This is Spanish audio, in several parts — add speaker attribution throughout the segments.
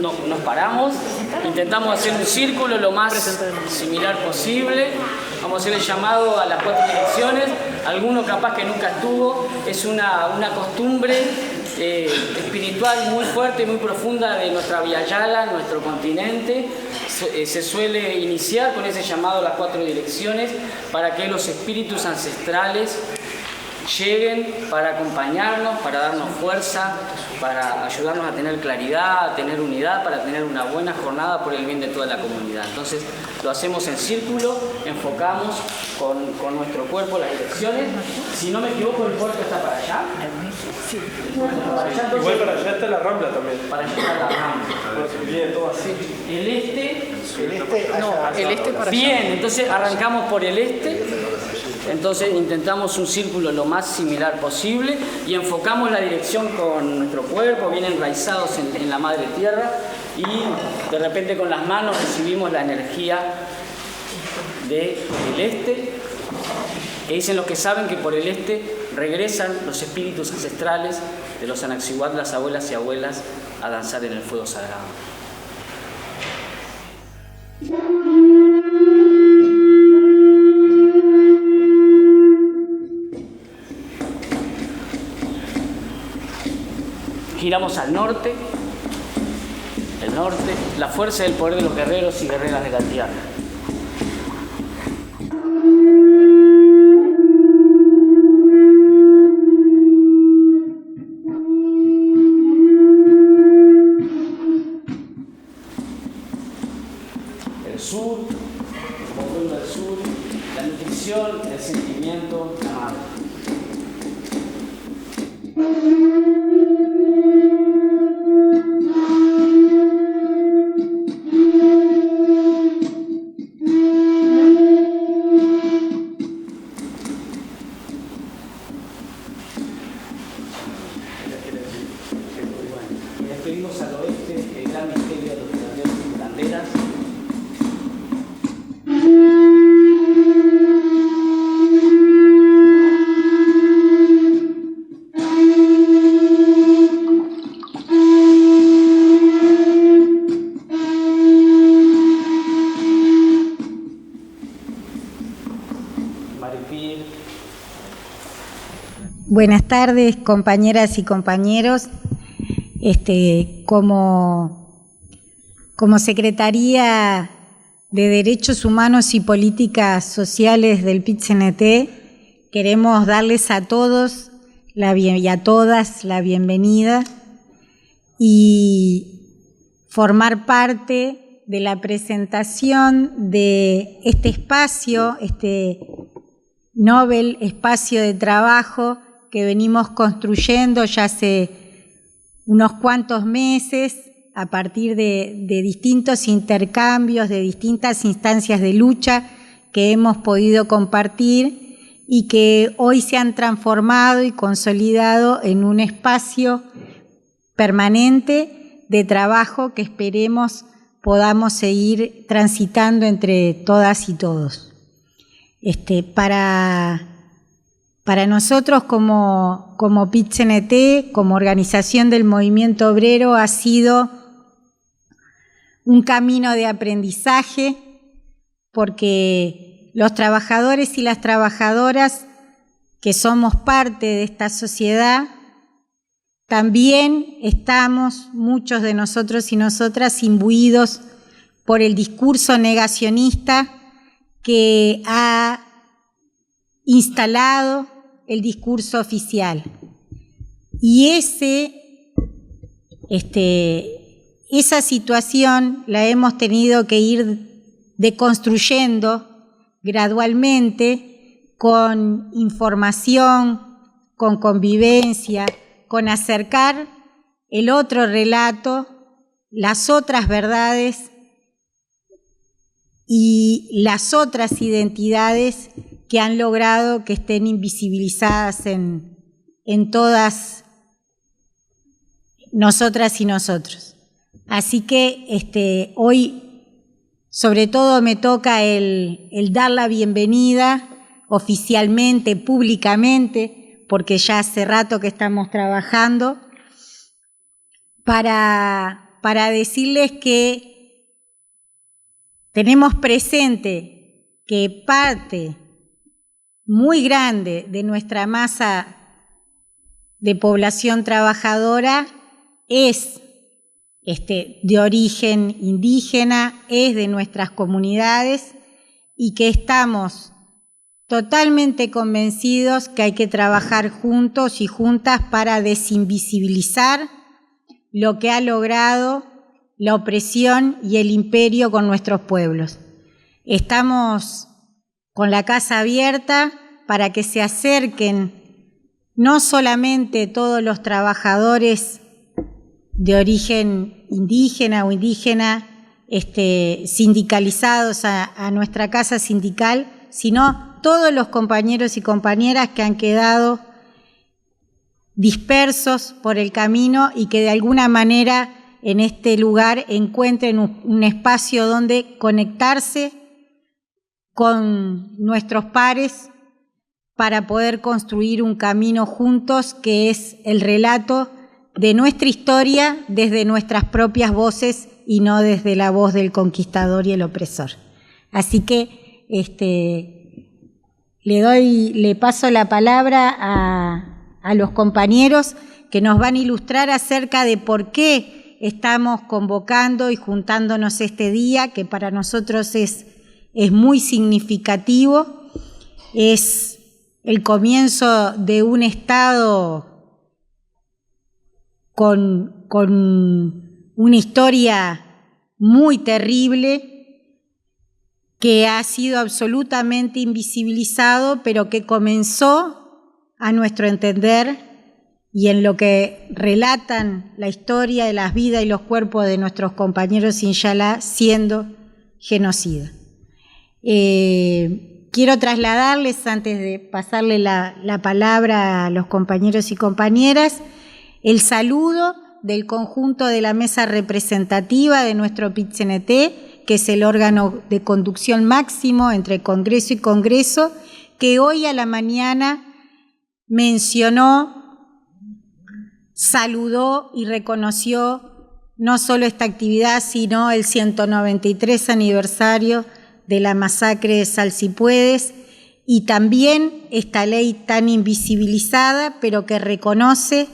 Speaker 1: nos paramos, intentamos hacer un círculo lo más similar posible. Vamos a hacer el llamado a las 4 direcciones. Alguno capaz que nunca estuvo. Es una costumbre espiritual muy fuerte y muy profunda de nuestra Via Yala, nuestro continente. Se suele iniciar con ese llamado a las 4 direcciones para que los espíritus ancestrales lleguen para acompañarnos, para darnos fuerza, para ayudarnos a tener claridad, a tener unidad, para tener una buena jornada por el bien de toda la comunidad. Entonces lo hacemos en círculo, enfocamos con nuestro cuerpo las direcciones. Si no me equivoco, el puerto está para allá.
Speaker 2: Sí.
Speaker 1: Para allá, entonces,
Speaker 2: igual para allá está la Rambla también.
Speaker 1: Para allá está la Rambla.
Speaker 2: Viene todo así.
Speaker 1: El este
Speaker 3: para allá.
Speaker 1: Bien, entonces arrancamos por el este. Entonces intentamos un círculo lo más similar posible y enfocamos la dirección con nuestro cuerpo, bien enraizados en la madre tierra, y de repente con las manos recibimos la energía del este. Que dicen los que saben que por el este regresan los espíritus ancestrales de los Anaxiguat, las abuelas y abuelas, a danzar en el fuego sagrado. Giramos al norte, el norte, la fuerza y el poder de los guerreros y guerreras de la tierra. El sur, volviendo al sur, la nutrición, el sentimiento, la madre.
Speaker 4: Buenas tardes, compañeras y compañeros. Como Secretaría de Derechos Humanos y Políticas Sociales del PIT-CNT, queremos darles a todos y a todas la bienvenida y formar parte de la presentación de este espacio, este Nobel espacio de trabajo que venimos construyendo ya hace unos cuantos meses a partir de distintos intercambios, de distintas instancias de lucha que hemos podido compartir y que hoy se han transformado y consolidado en un espacio permanente de trabajo que esperemos podamos seguir transitando entre todas y todos. Para nosotros como PIT-CNT, como organización del movimiento obrero, ha sido un camino de aprendizaje, porque los trabajadores y las trabajadoras que somos parte de esta sociedad, también estamos, muchos de nosotros y nosotras, imbuidos por el discurso negacionista que ha instalado el discurso oficial. Y esa situación la hemos tenido que ir deconstruyendo gradualmente con información, con convivencia, con acercar el otro relato, las otras verdades y las otras identidades que han logrado que estén invisibilizadas en todas nosotras y nosotros. Así que hoy sobre todo me toca el dar la bienvenida oficialmente, públicamente, porque ya hace rato que estamos trabajando, para para decirles que tenemos presente que parte muy grande de nuestra masa de población trabajadora es de origen indígena, es de nuestras comunidades y que estamos totalmente convencidos que hay que trabajar juntos y juntas para desinvisibilizar lo que ha logrado la opresión y el imperio con nuestros pueblos. Estamos con la casa abierta para que se acerquen no solamente todos los trabajadores de origen indígena o indígena sindicalizados a nuestra casa sindical, sino todos los compañeros y compañeras que han quedado dispersos por el camino y que de alguna manera en este lugar encuentren un espacio donde conectarse con nuestros pares para poder construir un camino juntos que es el relato de nuestra historia desde nuestras propias voces y no desde la voz del conquistador y el opresor. Así que le paso la palabra a los compañeros que nos van a ilustrar acerca de por qué estamos convocando y juntándonos este día, que para nosotros es muy significativo, es el comienzo de un Estado con una historia muy terrible que ha sido absolutamente invisibilizado, pero que comenzó, a nuestro entender, y en lo que relatan la historia de las vidas y los cuerpos de nuestros compañeros Inshallah, siendo genocida. Quiero trasladarles, antes de pasarle la palabra a los compañeros y compañeras, el saludo del conjunto de la mesa representativa de nuestro PIT-CNT, que es el órgano de conducción máximo entre Congreso y Congreso, que hoy a la mañana mencionó, saludó y reconoció no solo esta actividad, sino el 193 aniversario de la masacre de Salsipuedes y también esta ley tan invisibilizada, pero que reconoce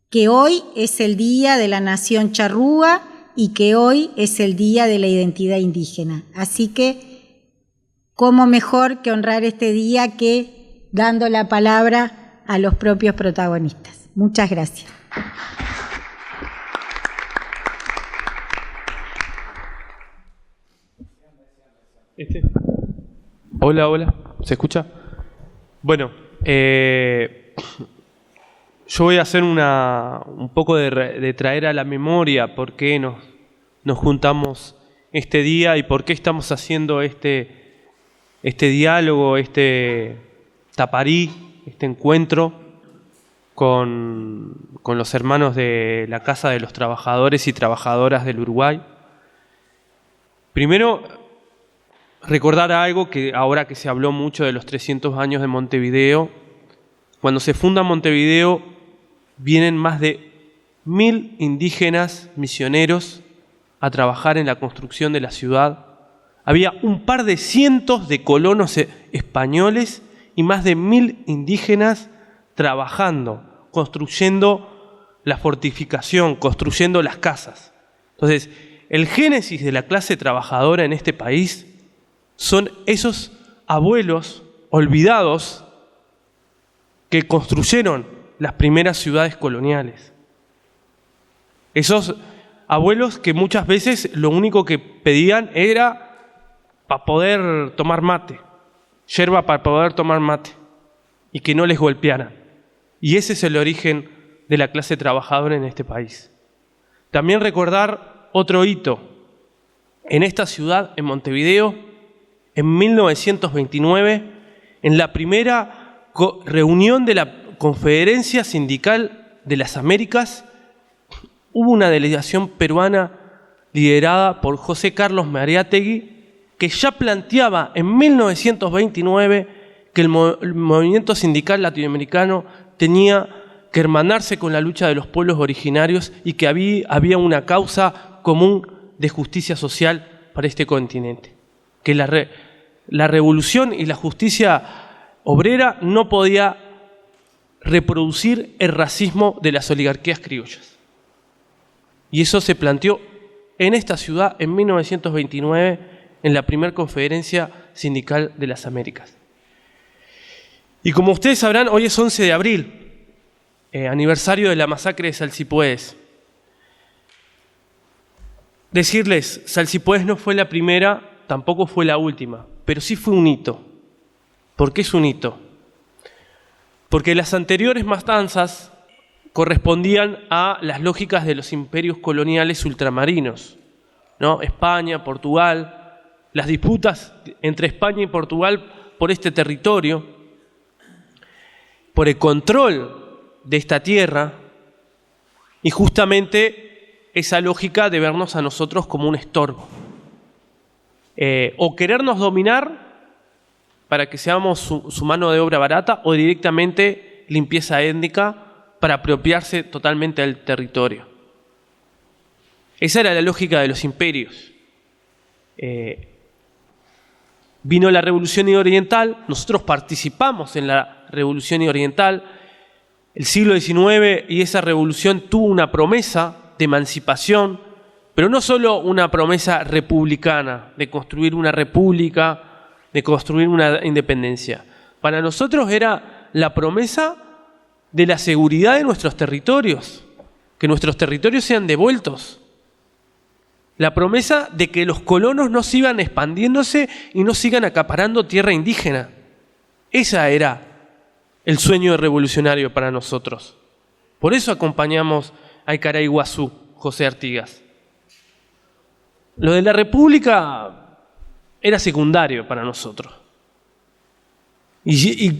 Speaker 4: que hoy es el Día de la Nación Charrúa y que hoy es el Día de la Identidad Indígena. Así que, ¿cómo mejor que honrar este día que dando la palabra a los propios protagonistas? Muchas gracias.
Speaker 2: Hola, ¿se escucha? Bueno, yo voy a hacer un poco de traer a la memoria por qué nos juntamos este día y por qué estamos haciendo este diálogo, este taparí, este encuentro con los hermanos de la Casa de los Trabajadores y Trabajadoras del Uruguay. Primero, recordar algo que ahora que se habló mucho de los 300 años de Montevideo. Cuando se funda Montevideo, vienen más de 1000 indígenas misioneros a trabajar en la construcción de la ciudad. Había un par de cientos de colonos españoles y más de 1000 indígenas trabajando, construyendo la fortificación, construyendo las casas. Entonces, el génesis de la clase trabajadora en este país son esos abuelos olvidados que construyeron las primeras ciudades coloniales. Esos abuelos que muchas veces lo único que pedían era para poder tomar mate, yerba para poder tomar mate, y que no les golpearan. Y ese es el origen de la clase trabajadora en este país. También recordar otro hito. En esta ciudad, en Montevideo, en 1929, en la primera reunión de la Conferencia Sindical de las Américas, hubo una delegación peruana liderada por José Carlos Mariátegui, que ya planteaba en 1929 que el movimiento sindical latinoamericano tenía que hermanarse con la lucha de los pueblos originarios y que había una causa común de justicia social para este continente. Que la revolución y la justicia obrera no podía reproducir el racismo de las oligarquías criollas. Y eso se planteó en esta ciudad en 1929, en la primera conferencia sindical de las Américas. Y como ustedes sabrán, hoy es 11 de abril, aniversario de la masacre de Salsipuedes. Decirles, Salsipuedes no fue la primera, tampoco fue la última, pero sí fue un hito. ¿Por qué es un hito? Porque las anteriores matanzas correspondían a las lógicas de los imperios coloniales ultramarinos, ¿no? España, Portugal, las disputas entre España y Portugal por este territorio, por el control de esta tierra, y justamente esa lógica de vernos a nosotros como un estorbo. O querernos dominar para que seamos su mano de obra barata, o directamente limpieza étnica para apropiarse totalmente del territorio. Esa era la lógica de los imperios. Vino la Revolución Oriental, nosotros participamos en la Revolución Oriental. El siglo XIX y esa revolución tuvo una promesa de emancipación, pero no solo una promesa republicana, de construir una república, de construir una independencia. Para nosotros era la promesa de la seguridad de nuestros territorios, que nuestros territorios sean devueltos. La promesa de que los colonos no sigan expandiéndose y no sigan acaparando tierra indígena. Esa era el sueño revolucionario para nosotros. Por eso acompañamos a Ikaray Iguazú, José Artigas. Lo de la República era secundario para nosotros. Y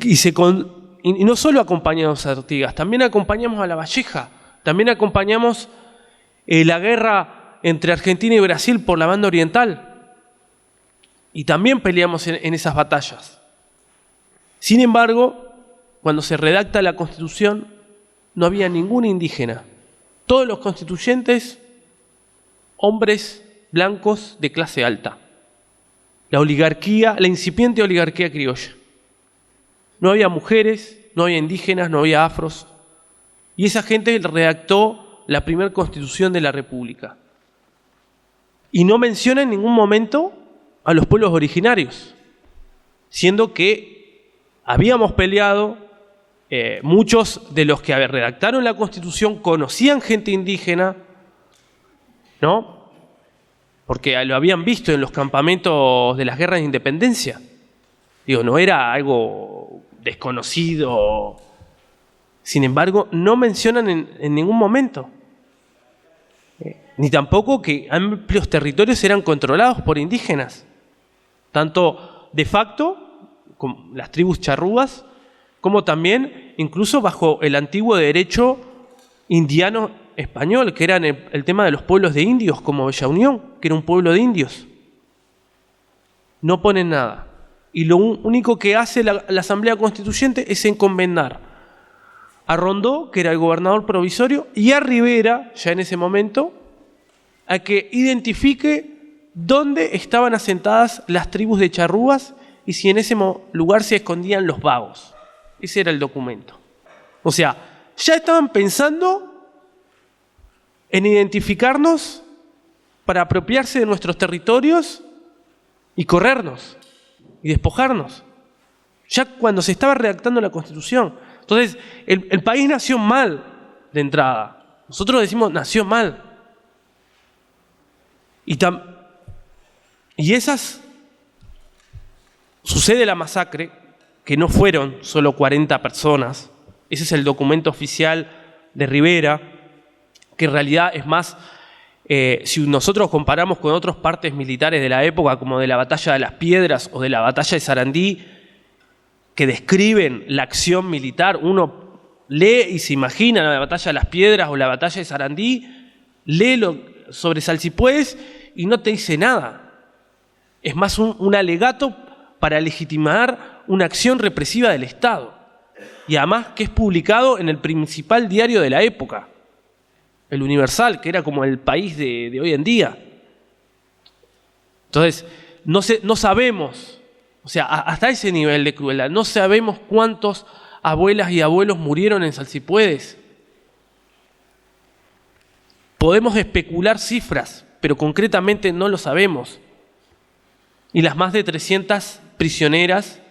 Speaker 2: no solo acompañamos a Artigas, también acompañamos a Lavalleja, también acompañamos la guerra entre Argentina y Brasil por la banda oriental. Y también peleamos en esas batallas. Sin embargo, cuando se redacta la Constitución, no había ningún indígena. Todos los constituyentes, hombres blancos de clase alta. La oligarquía, la incipiente oligarquía criolla. No había mujeres, no había indígenas, no había afros. Y esa gente redactó la primera Constitución de la República. Y no menciona en ningún momento a los pueblos originarios, siendo que habíamos peleado. Muchos de los que redactaron la Constitución conocían gente indígena, ¿no? Porque lo habían visto en los campamentos de las guerras de independencia. Digo, no era algo desconocido. Sin embargo, no mencionan en ningún momento. Ni tampoco que amplios territorios eran controlados por indígenas. Tanto de facto, con las tribus charrúas, como también incluso bajo el antiguo derecho indiano español, que era el tema de los pueblos de indios, como Bella Unión, que era un pueblo de indios. No ponen nada. Y lo único que hace la Asamblea Constituyente es encomendar a Rondó, que era el gobernador provisorio, y a Rivera, ya en ese momento, a que identifique dónde estaban asentadas las tribus de charrúas y si en ese lugar se escondían los vagos. Ese era el documento. O sea, ya estaban pensando en identificarnos para apropiarse de nuestros territorios y corrernos y despojarnos. Ya cuando se estaba redactando la Constitución. Entonces, el país nació mal de entrada. Nosotros decimos, nació mal. Y esas... Sucede la masacre, que no fueron solo 40 personas. Ese es el documento oficial de Rivera, que en realidad es más, si nosotros comparamos con otras partes militares de la época, como de la Batalla de las Piedras o de la Batalla de Sarandí, que describen la acción militar, uno lee y se imagina la Batalla de las Piedras o la Batalla de Sarandí, lee sobre Salsipuedes y no te dice nada. Es más un alegato para legitimar una acción represiva del Estado. y además que es publicado en el principal diario de la época, el Universal, que era como el país de hoy en día. Entonces, no sabemos, o sea, hasta ese nivel de crueldad, no sabemos cuántos abuelas y abuelos murieron en Salsipuedes. Podemos especular cifras, pero concretamente no lo sabemos. Y las más de 300 prisioneras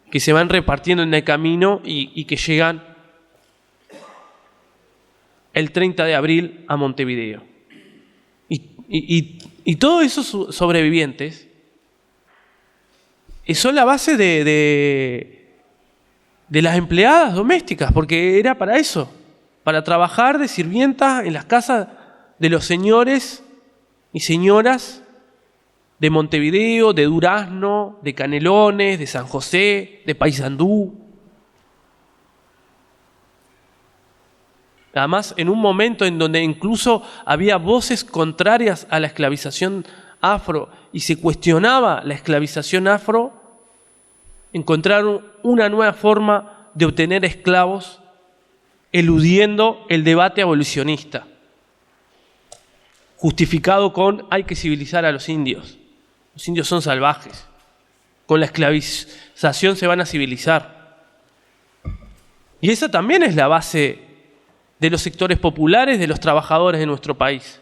Speaker 2: que se van repartiendo en el camino y que llegan el 30 de abril a Montevideo. Y todos esos sobrevivientes son la base de las empleadas domésticas, porque era para eso, para trabajar de sirvientas en las casas de los señores y señoras de Montevideo, de Durazno, de Canelones, de San José, de Paysandú. Además, en un momento en donde incluso había voces contrarias a la esclavización afro y se cuestionaba la esclavización afro, encontraron una nueva forma de obtener esclavos eludiendo el debate abolicionista, justificado con hay que civilizar a los indios. Los indios son salvajes. Con la esclavización se van a civilizar. Y esa también es la base de los sectores populares, de los trabajadores de nuestro país.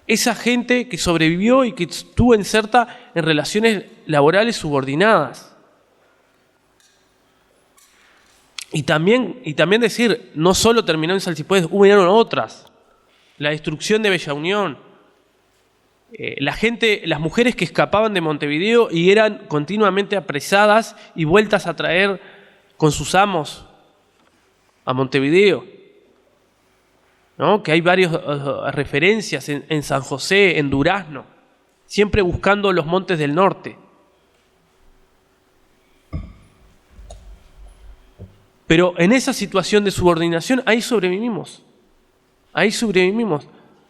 Speaker 2: Esa gente que sobrevivió y que estuvo inserta en relaciones laborales subordinadas. Y también decir, no solo terminó en Salsipuedes, hubieron otras. La destrucción de Bella Unión. Las mujeres que escapaban de Montevideo y eran continuamente apresadas y vueltas a traer con sus amos a Montevideo, ¿no? Que hay varias referencias en San José, en Durazno, siempre buscando los montes del norte. Pero en esa situación de subordinación, ahí sobrevivimos.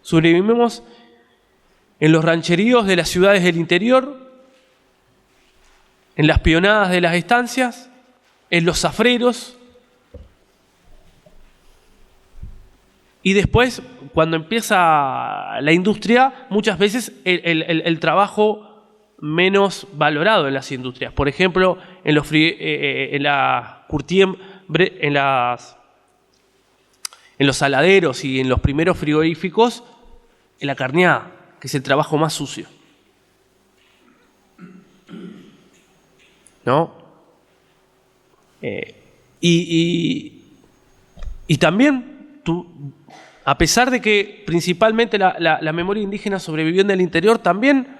Speaker 2: Sobrevivimos en los rancheríos de las ciudades del interior, en las peonadas de las estancias, en los zafreros. Y después, cuando empieza la industria, muchas veces el trabajo menos valorado en las industrias. Por ejemplo, en los saladeros y en los primeros frigoríficos, en la carneada, que es el trabajo más sucio, ¿no? Y también, a pesar de que principalmente la memoria indígena sobrevivió en el interior, también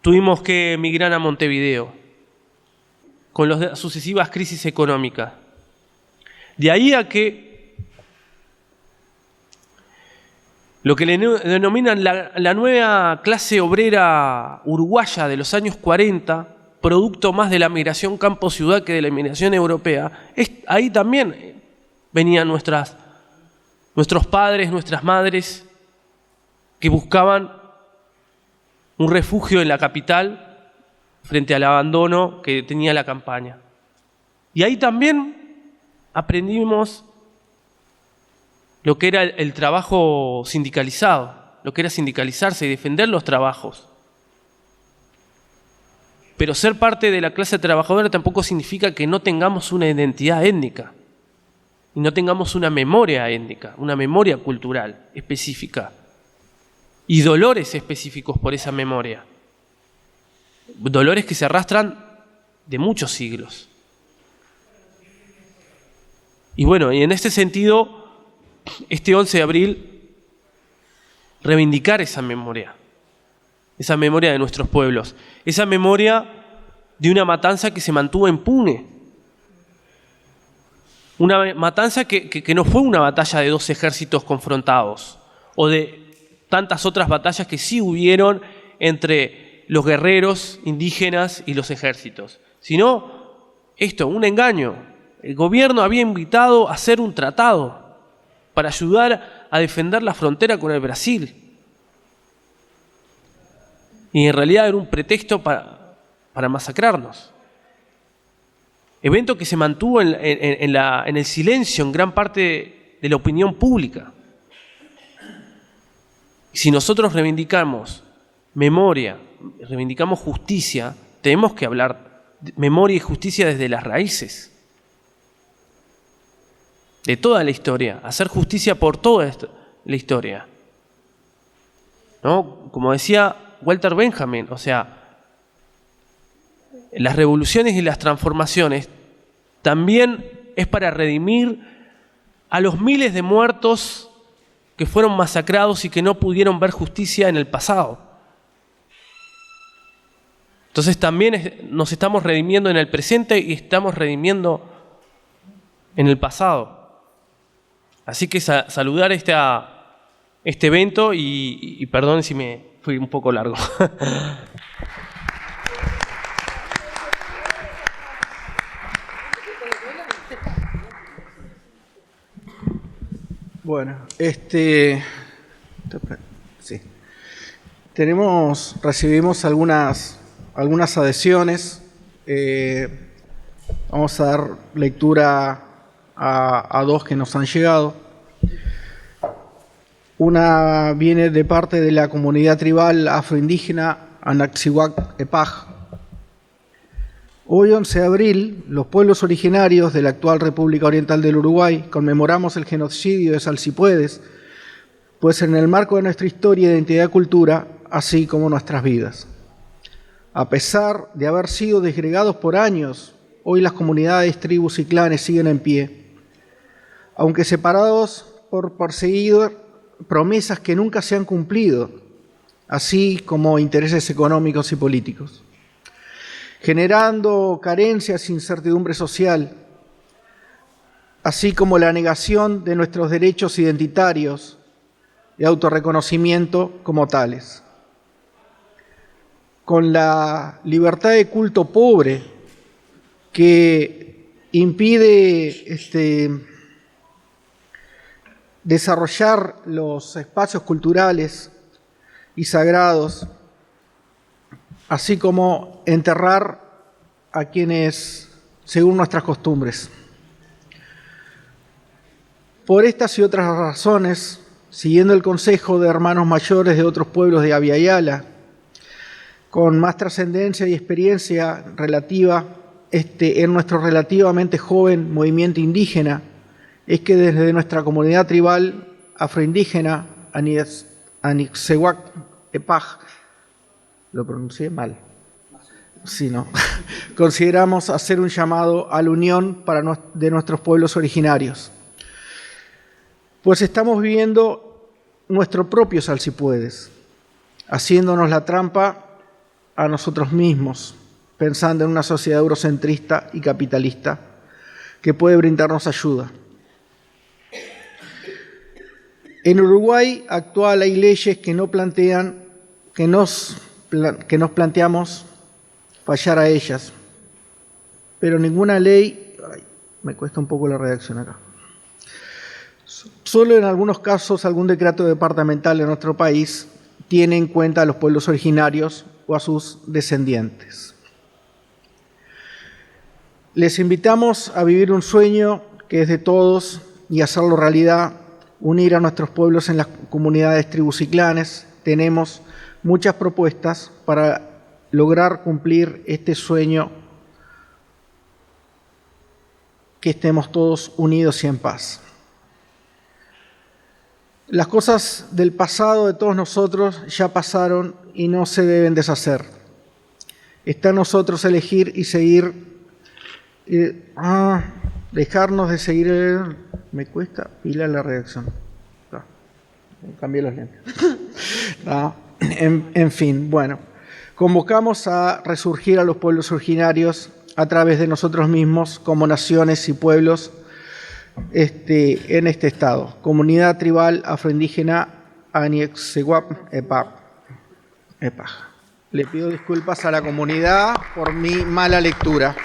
Speaker 2: tuvimos que emigrar a Montevideo con las sucesivas crisis económicas. De ahí a que lo que le denominan la nueva clase obrera uruguaya de los años 40, producto más de la migración campo-ciudad que de la migración europea, ahí también venían nuestros padres, nuestras madres, que buscaban un refugio en la capital frente al abandono que tenía la campaña. Y ahí también aprendimos lo que era el trabajo sindicalizado, lo que era sindicalizarse y defender los trabajos. Pero ser parte de la clase trabajadora tampoco significa que no tengamos una identidad étnica y no tengamos una memoria étnica, una memoria cultural específica y dolores específicos por esa memoria. Dolores que se arrastran de muchos siglos. Y bueno, y en este sentido, este 11 de abril, reivindicar esa memoria de nuestros pueblos, esa memoria de una matanza que se mantuvo impune, una matanza que no fue una batalla de dos ejércitos confrontados, o de tantas otras batallas que sí hubieron entre los guerreros indígenas y los ejércitos, sino un engaño. El gobierno había invitado a hacer un tratado para ayudar a defender la frontera con el Brasil. Y en realidad era un pretexto para masacrarnos. evento que se mantuvo en el silencio en gran parte de la opinión pública. Si nosotros reivindicamos memoria, reivindicamos justicia, tenemos que hablar de memoria y justicia desde las raíces de toda la historia, hacer justicia por toda la historia, ¿no? Como decía Walter Benjamin, o sea, las revoluciones y las transformaciones también es para redimir a los miles de muertos que fueron masacrados y que no pudieron ver justicia en el pasado. Entonces también nos estamos redimiendo en el presente y estamos redimiendo en el pasado. Así que saludar este evento y perdón si me fui un poco largo.
Speaker 5: Bueno, sí. Recibimos algunas adhesiones. Vamos a dar lectura a dos que nos han llegado. Una viene de parte de la comunidad tribal afroindígena Anaxiguac-Epaj. Hoy, 11 de abril, los pueblos originarios de la actual República Oriental del Uruguay conmemoramos el genocidio de Salsipuedes, pues en el marco de nuestra historia, identidad y cultura, así como nuestras vidas. A pesar de haber sido desgregados por años, hoy las comunidades, tribus y clanes siguen en pie, aunque separados por perseguir promesas que nunca se han cumplido, así como intereses económicos y políticos, generando carencias e incertidumbre social, así como la negación de nuestros derechos identitarios y autorreconocimiento como tales. Con la libertad de culto pobre que impide desarrollar los espacios culturales y sagrados, así como enterrar a quienes según nuestras costumbres. Por estas y otras razones, siguiendo el consejo de hermanos mayores de otros pueblos de Abya Yala, con más trascendencia y experiencia relativa en nuestro relativamente joven movimiento indígena, es que desde nuestra comunidad tribal afroindígena Anaxiguac-Epaj, lo pronuncié mal, sí, no, consideramos hacer un llamado a la unión de nuestros pueblos originarios, pues estamos viviendo nuestro propio Salsipuedes, haciéndonos la trampa a nosotros mismos, pensando en una sociedad eurocentrista y capitalista que puede brindarnos ayuda. En Uruguay actual hay leyes que nos planteamos fallar a ellas, pero ninguna ley, me cuesta un poco la redacción acá, solo en algunos casos algún decreto departamental de nuestro país tiene en cuenta a los pueblos originarios o a sus descendientes. Les invitamos a vivir un sueño que es de todos y hacerlo realidad, unir a nuestros pueblos en las comunidades, tribus y clanes. Tenemos muchas propuestas para lograr cumplir este sueño, que estemos todos unidos y en paz. Las cosas del pasado de todos nosotros ya pasaron y no se deben deshacer. Está en nosotros elegir y seguir, dejarnos de seguir. Me cuesta pila la redacción. Cambié los lentes. En fin, bueno. Convocamos a resurgir a los pueblos originarios a través de nosotros mismos como naciones y pueblos en este estado. Comunidad tribal afroindígena Anaxiguac-Epaj. Le pido disculpas a la comunidad por mi mala lectura.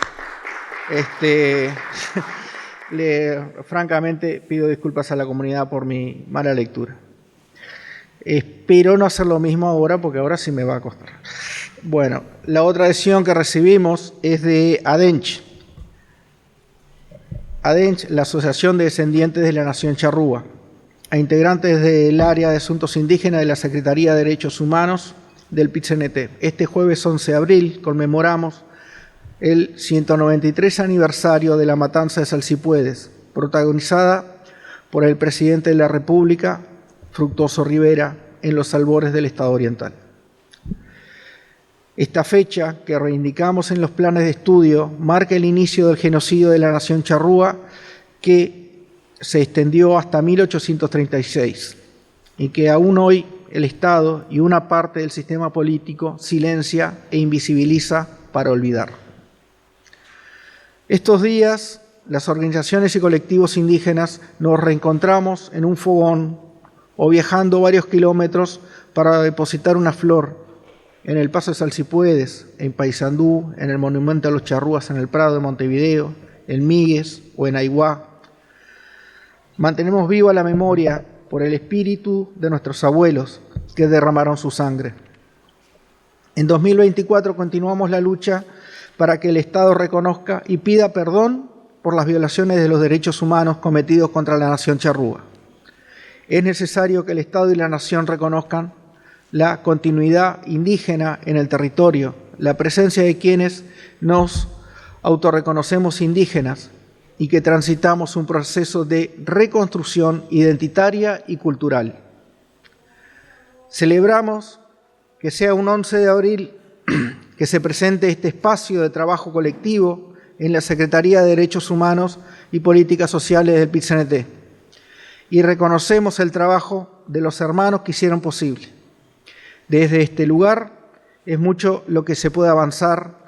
Speaker 5: Francamente pido disculpas a la comunidad por mi mala lectura. Espero no hacer lo mismo ahora, porque ahora sí me va a costar. Bueno, la otra adhesión que recibimos es de Adench, ADENCH, la Asociación de Descendientes de la Nación Charrúa, a integrantes del área de Asuntos Indígenas de la Secretaría de Derechos Humanos del PIT-CNT. Este jueves 11 de abril conmemoramos el 193 aniversario de la matanza de Salsipuedes, protagonizada por el presidente de la República, Fructuoso Rivera, en los albores del Estado Oriental. Esta fecha, que reivindicamos en los planes de estudio, marca el inicio del genocidio de la nación charrúa, que se extendió hasta 1836 y que aún hoy el Estado y una parte del sistema político silencia e invisibiliza para olvidar. Estos días, las organizaciones y colectivos indígenas nos reencontramos en un fogón o viajando varios kilómetros para depositar una flor en el Paso de Salsipuedes, en Paysandú, en el Monumento a los Charrúas en el Prado de Montevideo, en Míguez o en Aiguá. Mantenemos viva la memoria por el espíritu de nuestros abuelos que derramaron su sangre. En 2024 continuamos la lucha para que el Estado reconozca y pida perdón por las violaciones de los derechos humanos cometidos contra la nación charrúa. Es necesario que el Estado y la nación reconozcan la continuidad indígena en el territorio, la presencia de quienes nos autorreconocemos indígenas y que transitamos un proceso de reconstrucción identitaria y cultural. Celebramos que sea un 11 de abril que se presente este espacio de trabajo colectivo en la Secretaría de Derechos Humanos y Políticas Sociales del PIT-CNT y reconocemos el trabajo de los hermanos que hicieron posible. Desde este lugar es mucho lo que se puede avanzar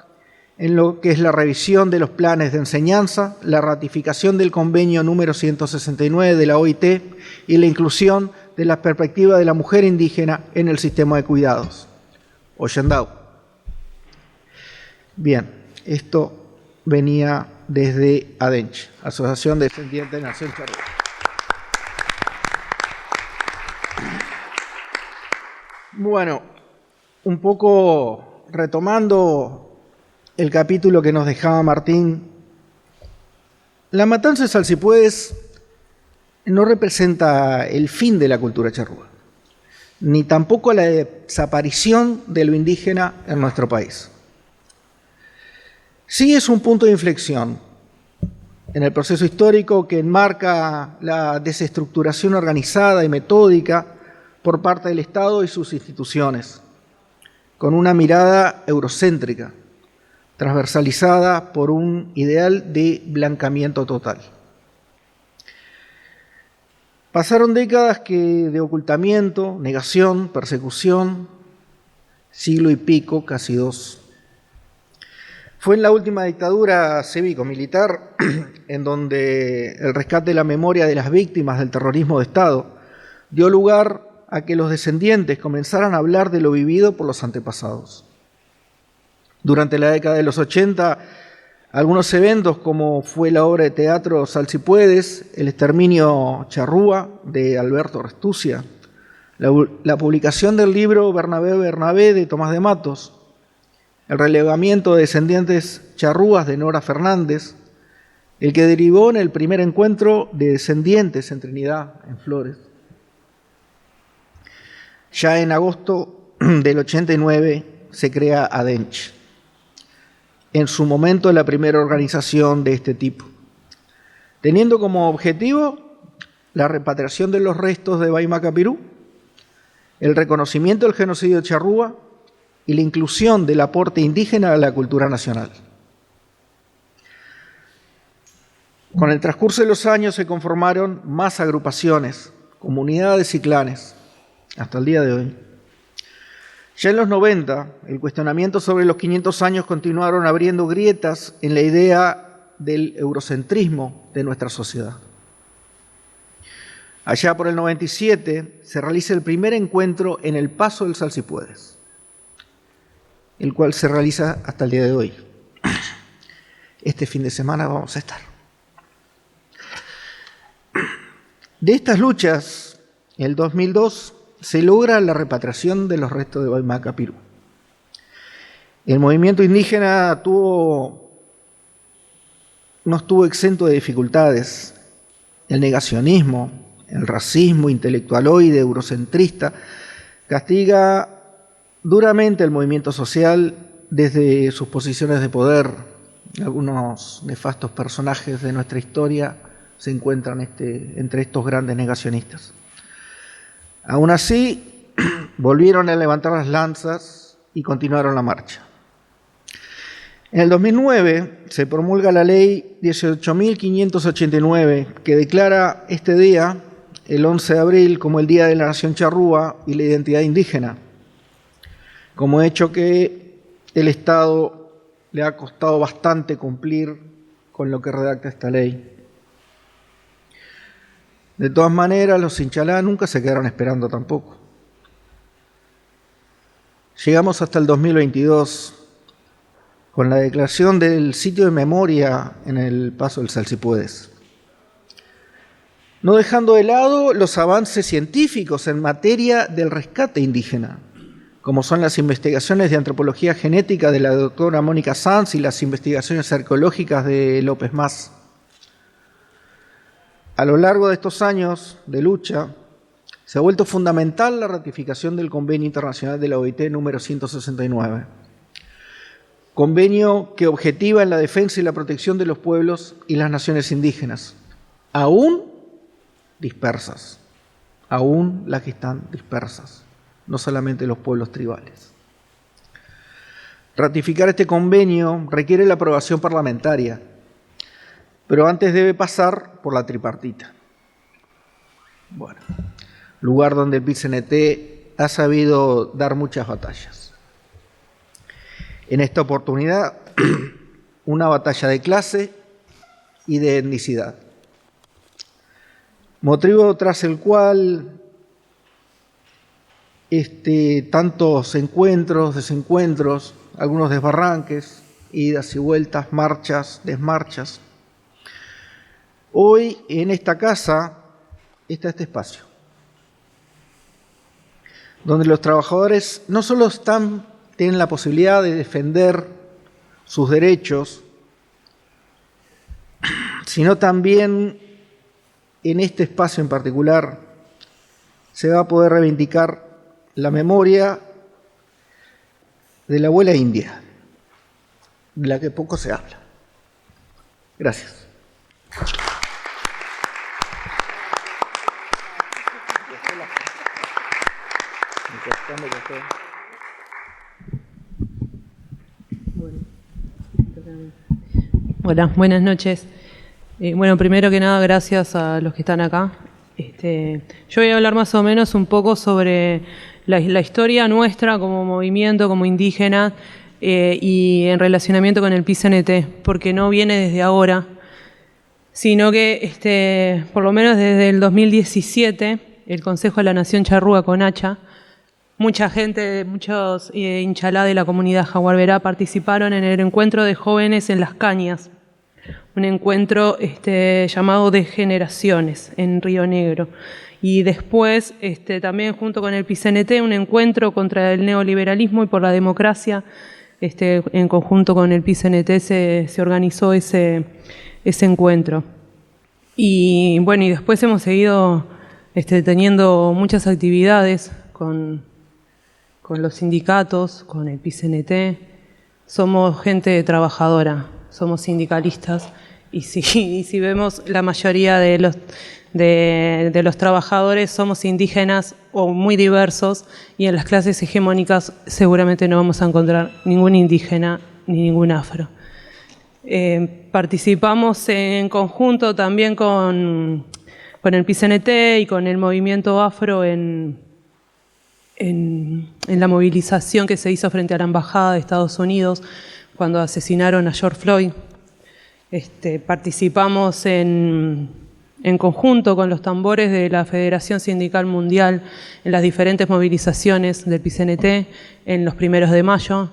Speaker 5: en lo que es la revisión de los planes de enseñanza, la ratificación del convenio número 169 de la OIT y la inclusión de la perspectiva de la mujer indígena en el sistema de cuidados. Oyendau. Bien, esto venía desde ADENCH, Asociación de Descendientes de la Nación Charrúa. Bueno, un poco retomando el capítulo que nos dejaba Martín, la matanza de Salsipuedes no representa el fin de la cultura charrúa, ni tampoco la desaparición de lo indígena en nuestro país. Sí es un punto de inflexión en el proceso histórico que enmarca la desestructuración organizada y metódica por parte del Estado y sus instituciones, con una mirada eurocéntrica, transversalizada por un ideal de blancamiento total. Pasaron décadas de ocultamiento, negación, persecución, siglo y pico, casi 2. Fue en la última dictadura cívico-militar en donde el rescate de la memoria de las víctimas del terrorismo de Estado dio lugar a que los descendientes comenzaran a hablar de lo vivido por los antepasados. Durante la década de los 80, algunos eventos como fue la obra de teatro Salsipuedes, El exterminio charrúa de Alberto Restucia, la publicación del libro Bernabé de Tomás de Matos, el relevamiento de descendientes charrúas de Nora Fernández, el que derivó en el primer encuentro de descendientes en Trinidad, en Flores. Ya en agosto del 89 se crea ADENCH, en su momento la primera organización de este tipo, teniendo como objetivo la repatriación de los restos de Baimacapirú, el reconocimiento del genocidio charrúa y la inclusión del aporte indígena a la cultura nacional. Con el transcurso de los años se conformaron más agrupaciones, comunidades y clanes, hasta el día de hoy. Ya en los 90, el cuestionamiento sobre los 500 años continuaron abriendo grietas en la idea del eurocentrismo de nuestra sociedad. Allá por el 97 se realiza el primer encuentro en el Paso del Salsipuedes, el cual se realiza hasta el día de hoy. Este fin de semana vamos a estar. De estas luchas, en el 2002, se logra la repatriación de los restos de Baimacapirú. El movimiento indígena tuvo no estuvo exento de dificultades. El negacionismo, el racismo intelectualoide, eurocentrista, castiga duramente el movimiento social desde sus posiciones de poder. Algunos nefastos personajes de nuestra historia se encuentran entre estos grandes negacionistas. Aún así, volvieron a levantar las lanzas y continuaron la marcha. En el 2009 se promulga la ley 18.589 que declara este día, el 11 de abril, como el Día de la Nación Charrúa y la identidad indígena, como hecho que el Estado le ha costado bastante cumplir con lo que redacta esta ley. De todas maneras, los inchalá nunca se quedaron esperando tampoco. Llegamos hasta el 2022 con la declaración del sitio de memoria en el Paso del Salsipuedes, no dejando de lado los avances científicos en materia del rescate indígena, como son las investigaciones de antropología genética de la doctora Mónica Sanz y las investigaciones arqueológicas de López Mas. A lo largo de estos años de lucha, se ha vuelto fundamental la ratificación del Convenio Internacional de la OIT número 169. Convenio que objetiva en la defensa y la protección de los pueblos y las naciones indígenas, aún dispersas, aún las que están dispersas, no solamente los pueblos tribales. Ratificar este convenio requiere la aprobación parlamentaria, pero antes debe pasar por la tripartita. Bueno, lugar donde el PIT-CNT ha sabido dar muchas batallas. En esta oportunidad, una batalla de clase y de etnicidad, motivo tras el cual tantos encuentros, desencuentros, algunos desbarranques, idas y vueltas, marchas, desmarchas. Hoy en esta casa está este espacio, donde los trabajadores no solo tienen la posibilidad de defender sus derechos, sino también en este espacio en particular se va a poder reivindicar la memoria de la abuela india, de la que poco se habla. Gracias.
Speaker 6: Hola, buenas noches. Bueno, primero que nada, gracias a los que están acá. Yo voy a hablar más o menos un poco sobre la historia nuestra como movimiento, como indígena, y en relacionamiento con el PIT-CNT, porque no viene desde ahora, sino que por lo menos desde el 2017, el Consejo de la Nación Charrúa CONACHA, mucha gente, muchos inchalá de la comunidad jaguarberá participaron en el encuentro de jóvenes en Las Cañas, un encuentro llamado de generaciones en Río Negro. Y después, también junto con el PIT-CNT, un encuentro contra el neoliberalismo y por la democracia. En conjunto con el PIT-CNT se organizó ese encuentro. Y bueno, y después hemos seguido teniendo muchas actividades con los sindicatos, con el PIT-CNT. Somos gente trabajadora, somos sindicalistas, y si vemos la mayoría de los trabajadores somos indígenas o muy diversos, y en las clases hegemónicas seguramente no vamos a encontrar ningún indígena ni ningún afro. Participamos en conjunto también con el PIT-CNT y con el movimiento afro en la movilización que se hizo frente a la Embajada de Estados Unidos cuando asesinaron a George Floyd. Participamos en conjunto con los tambores de la Federación Sindical Mundial en las diferentes movilizaciones del PIT-CNT en los 1 de mayo.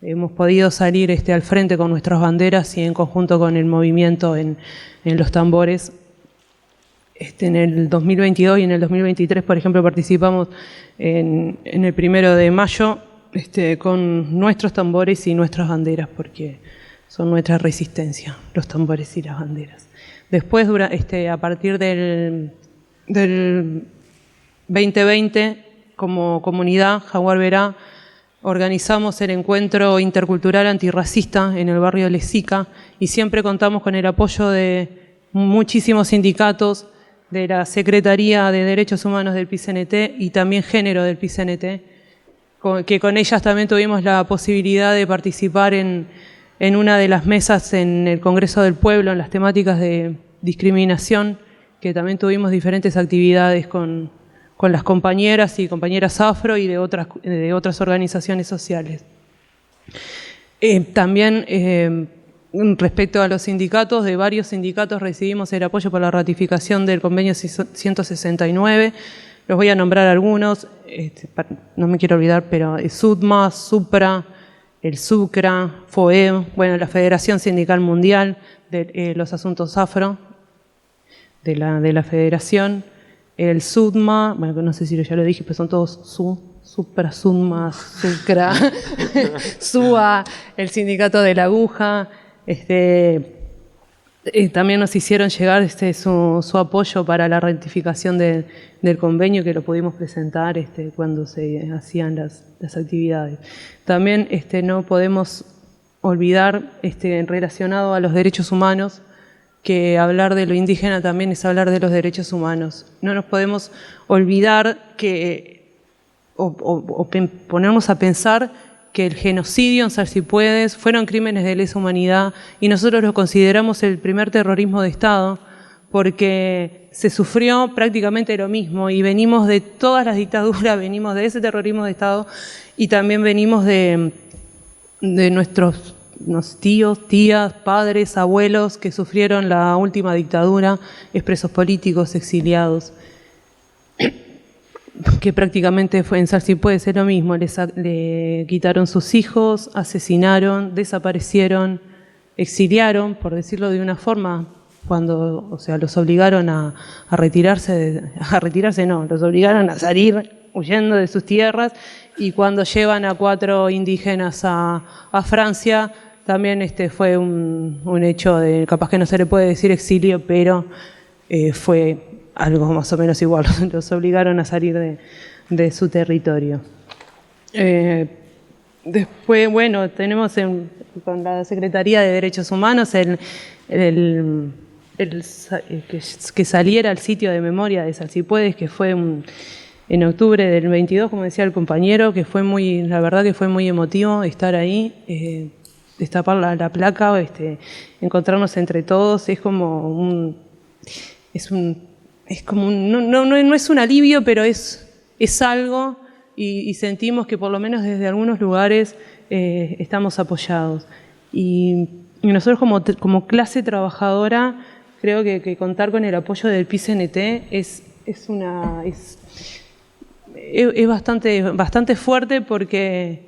Speaker 6: Hemos podido salir al frente con nuestras banderas y en conjunto con el movimiento en los tambores. En el 2022 y en el 2023, por ejemplo, participamos en el 1 de mayo con nuestros tambores y nuestras banderas, porque son nuestra resistencia, los tambores y las banderas. Después, a partir del 2020, como comunidad Jaguar Verá, organizamos el encuentro intercultural antirracista en el barrio Lezica y siempre contamos con el apoyo de muchísimos sindicatos, de la Secretaría de Derechos Humanos del PCNT y también Género del PCNT, que con ellas también tuvimos la posibilidad de participar en una de las mesas en el Congreso del Pueblo, en las temáticas de discriminación, que también tuvimos diferentes actividades con las compañeras y compañeras afro y de otras organizaciones sociales. También respecto a los sindicatos, de varios sindicatos recibimos el apoyo por la ratificación del convenio 169. Los voy a nombrar algunos, no me quiero olvidar, pero SUDMA, SUPRA, el SUCRA, FOEM, bueno, la Federación Sindical Mundial de los Asuntos Afro de la Federación, el SUDMA, bueno, no sé si ya lo dije, pero son todos SUPRA, SUDMA, SUCRA, SUA, el Sindicato de la Aguja. También nos hicieron llegar su apoyo para la ratificación del convenio, que lo pudimos presentar cuando se hacían las actividades. También no podemos olvidar, relacionado a los derechos humanos, que hablar de lo indígena también es hablar de los derechos humanos. No nos podemos olvidar o ponernos a pensar que el genocidio en Salsipuedes fueron crímenes de lesa humanidad y nosotros lo consideramos el primer terrorismo de Estado porque se sufrió prácticamente lo mismo y venimos de todas las dictaduras, venimos de ese terrorismo de Estado y también venimos de nuestros tíos, tías, padres, abuelos que sufrieron la última dictadura, expresos políticos, exiliados, que prácticamente fue en Salsipuedes lo mismo, le quitaron sus hijos, asesinaron, desaparecieron, exiliaron, por decirlo de una forma, los obligaron a retirarse, los obligaron a salir huyendo de sus tierras y cuando llevan a 4 indígenas a Francia, también fue un hecho de, capaz que no se le puede decir exilio, pero fue algo más o menos igual, los obligaron a salir de su territorio. Después, bueno, tenemos con la Secretaría de Derechos Humanos que saliera el sitio de memoria de Salsipuedes, que fue en octubre del 22, como decía el compañero, que fue la verdad que fue muy emotivo estar ahí, destapar la placa, encontrarnos entre todos, no es un alivio, pero es algo y sentimos que por lo menos desde algunos lugares estamos apoyados. Y nosotros como clase trabajadora creo que contar con el apoyo del PCNT es bastante fuerte porque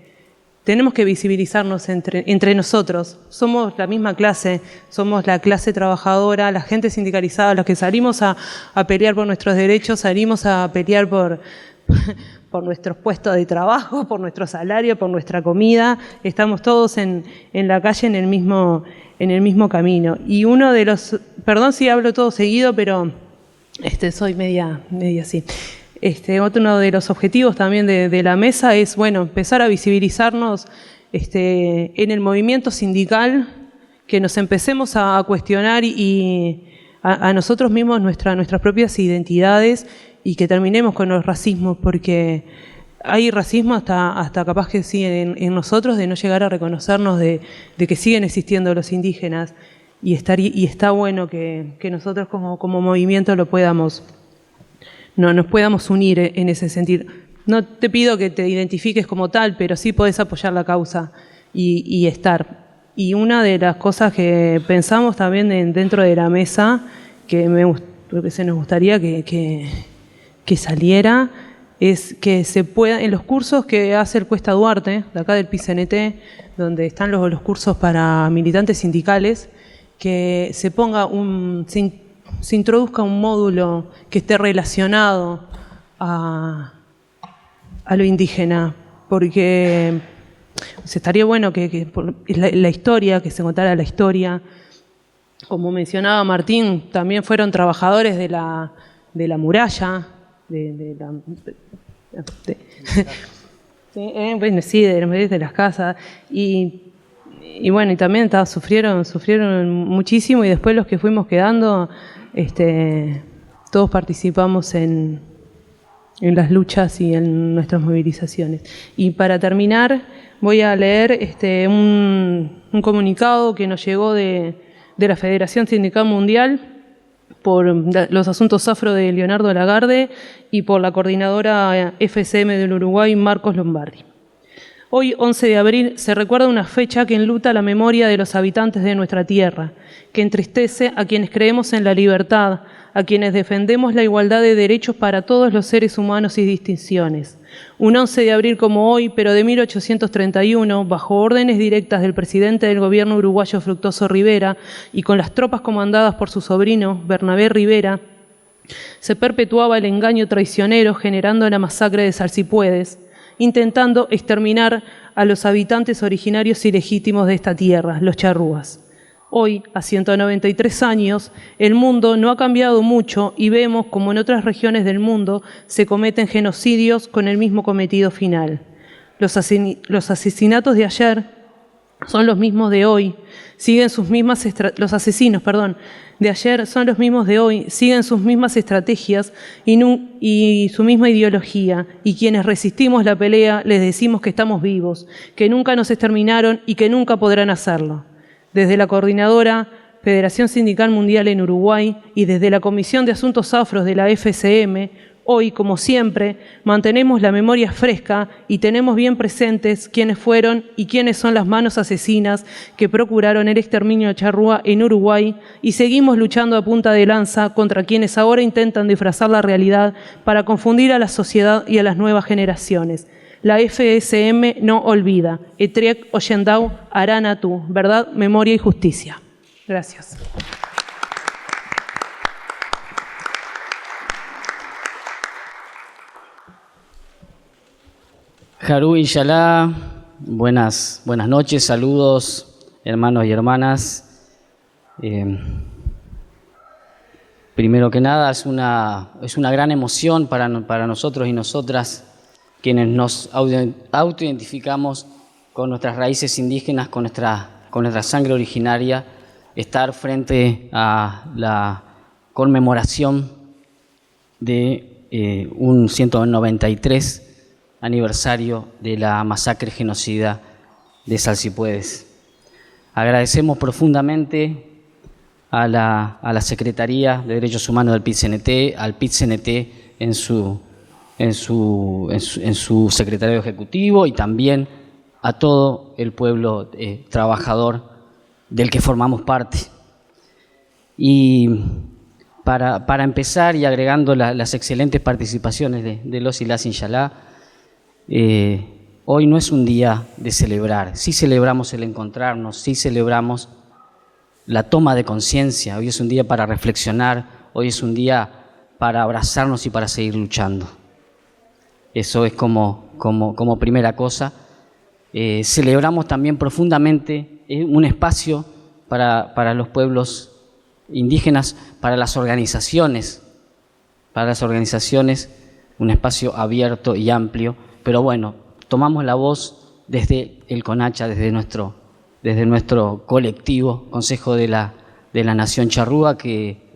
Speaker 6: tenemos que visibilizarnos entre nosotros. Somos la misma clase, somos la clase trabajadora, la gente sindicalizada, los que salimos a pelear por nuestros derechos, salimos a pelear por nuestros puestos de trabajo, por nuestro salario, por nuestra comida. Estamos todos en la calle en el mismo camino. Y uno de los, perdón si hablo todo seguido, pero soy media así. Otro de los objetivos también de la mesa es, bueno, empezar a visibilizarnos en el movimiento sindical, que nos empecemos a cuestionar y a nosotros mismos nuestras propias identidades y que terminemos con los racismos, porque hay racismo hasta capaz que sigue en nosotros, de no llegar a reconocernos de que siguen existiendo los indígenas y está bueno que nosotros como movimiento nos podamos unir en ese sentido. No te pido que te identifiques como tal, pero sí podés apoyar la causa y estar. Y una de las cosas que pensamos también dentro de la mesa, que nos gustaría que saliera, es que se pueda, en los cursos que hace el Cuesta Duarte, de acá del PCNT, donde están los cursos para militantes sindicales, que se ponga se introduzca un módulo que esté relacionado a lo indígena, porque estaría bueno que la historia, que se contara la historia. Como mencionaba Martín, también fueron trabajadores de la muralla, de las casas, y bueno, y también sufrieron muchísimo, y después los que fuimos quedando, todos participamos en las luchas y en nuestras movilizaciones. Y para terminar, voy a leer un comunicado que nos llegó de la Federación Sindical Mundial por los asuntos afro de Leonardo Lagarde y por la coordinadora FCM del Uruguay, Marcos Lombardi. Hoy, 11 de abril, se recuerda una fecha que enluta la memoria de los habitantes de nuestra tierra, que entristece a quienes creemos en la libertad, a quienes defendemos la igualdad de derechos para todos los seres humanos sin distinciones. Un 11 de abril como hoy, pero de 1831, bajo órdenes directas del presidente del gobierno uruguayo Fructuoso Rivera y con las tropas comandadas por su sobrino Bernabé Rivera, se perpetuaba el engaño traicionero generando la masacre de Salsipuedes, intentando exterminar a los habitantes originarios y legítimos de esta tierra, los charrúas. Hoy, a 193 años, el mundo no ha cambiado mucho y vemos como en otras regiones del mundo se cometen genocidios con el mismo cometido final. Los asesinatos de ayer son los mismos de hoy, los asesinos de ayer son los mismos de hoy, siguen sus mismas estrategias y su misma ideología, y quienes resistimos la pelea les decimos que estamos vivos, que nunca nos exterminaron y que nunca podrán hacerlo. Desde la Coordinadora Federación Sindical Mundial en Uruguay y desde la Comisión de Asuntos Afros de la FCM, hoy, como siempre, mantenemos la memoria fresca y tenemos bien presentes quiénes fueron y quiénes son las manos asesinas que procuraron el exterminio charrúa en Uruguay, y seguimos luchando a punta de lanza contra quienes ahora intentan disfrazar la realidad para confundir a la sociedad y a las nuevas generaciones. La FSM no olvida. Etriek Oyendau Aranatu. Verdad, memoria y justicia. Gracias.
Speaker 1: Harú Inshallah, buenas noches, saludos hermanos y hermanas. Primero que nada, es una gran emoción para nosotros y nosotras, quienes nos autoidentificamos con nuestras raíces indígenas, con nuestra sangre originaria, estar frente a la conmemoración de un 193 aniversario de la masacre genocida de Salsipuedes. Agradecemos profundamente a la Secretaría de Derechos Humanos del PIT-CNT, al PIT-CNT en su secretario ejecutivo, y también a todo el pueblo trabajador del que formamos parte. Y para empezar, y agregando las excelentes participaciones de los y las Inshallah, hoy no es un día de celebrar. Sí celebramos el encontrarnos, sí celebramos la toma de conciencia. Hoy es un día para reflexionar, hoy es un día para abrazarnos y para seguir luchando. Eso es como primera cosa. Celebramos también profundamente un espacio para los pueblos indígenas, para las organizaciones, un espacio abierto y amplio. Pero bueno, tomamos la voz desde el CONACHA, desde nuestro colectivo, Consejo de la Nación Charrúa, que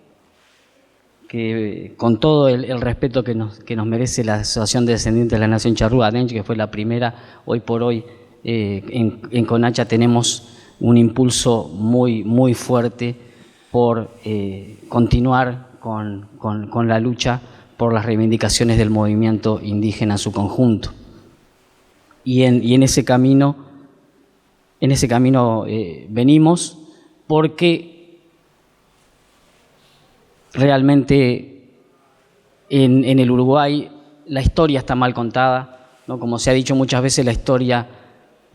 Speaker 1: con todo el respeto que nos merece la Asociación de Descendientes de la Nación Charrúa, ADENCH, que fue la primera, hoy por hoy en CONACHA tenemos un impulso muy fuerte por continuar con la lucha por las reivindicaciones del movimiento indígena en su conjunto. Y en ese camino venimos, porque realmente en el Uruguay la historia está mal contada, ¿no? Como se ha dicho muchas veces, la historia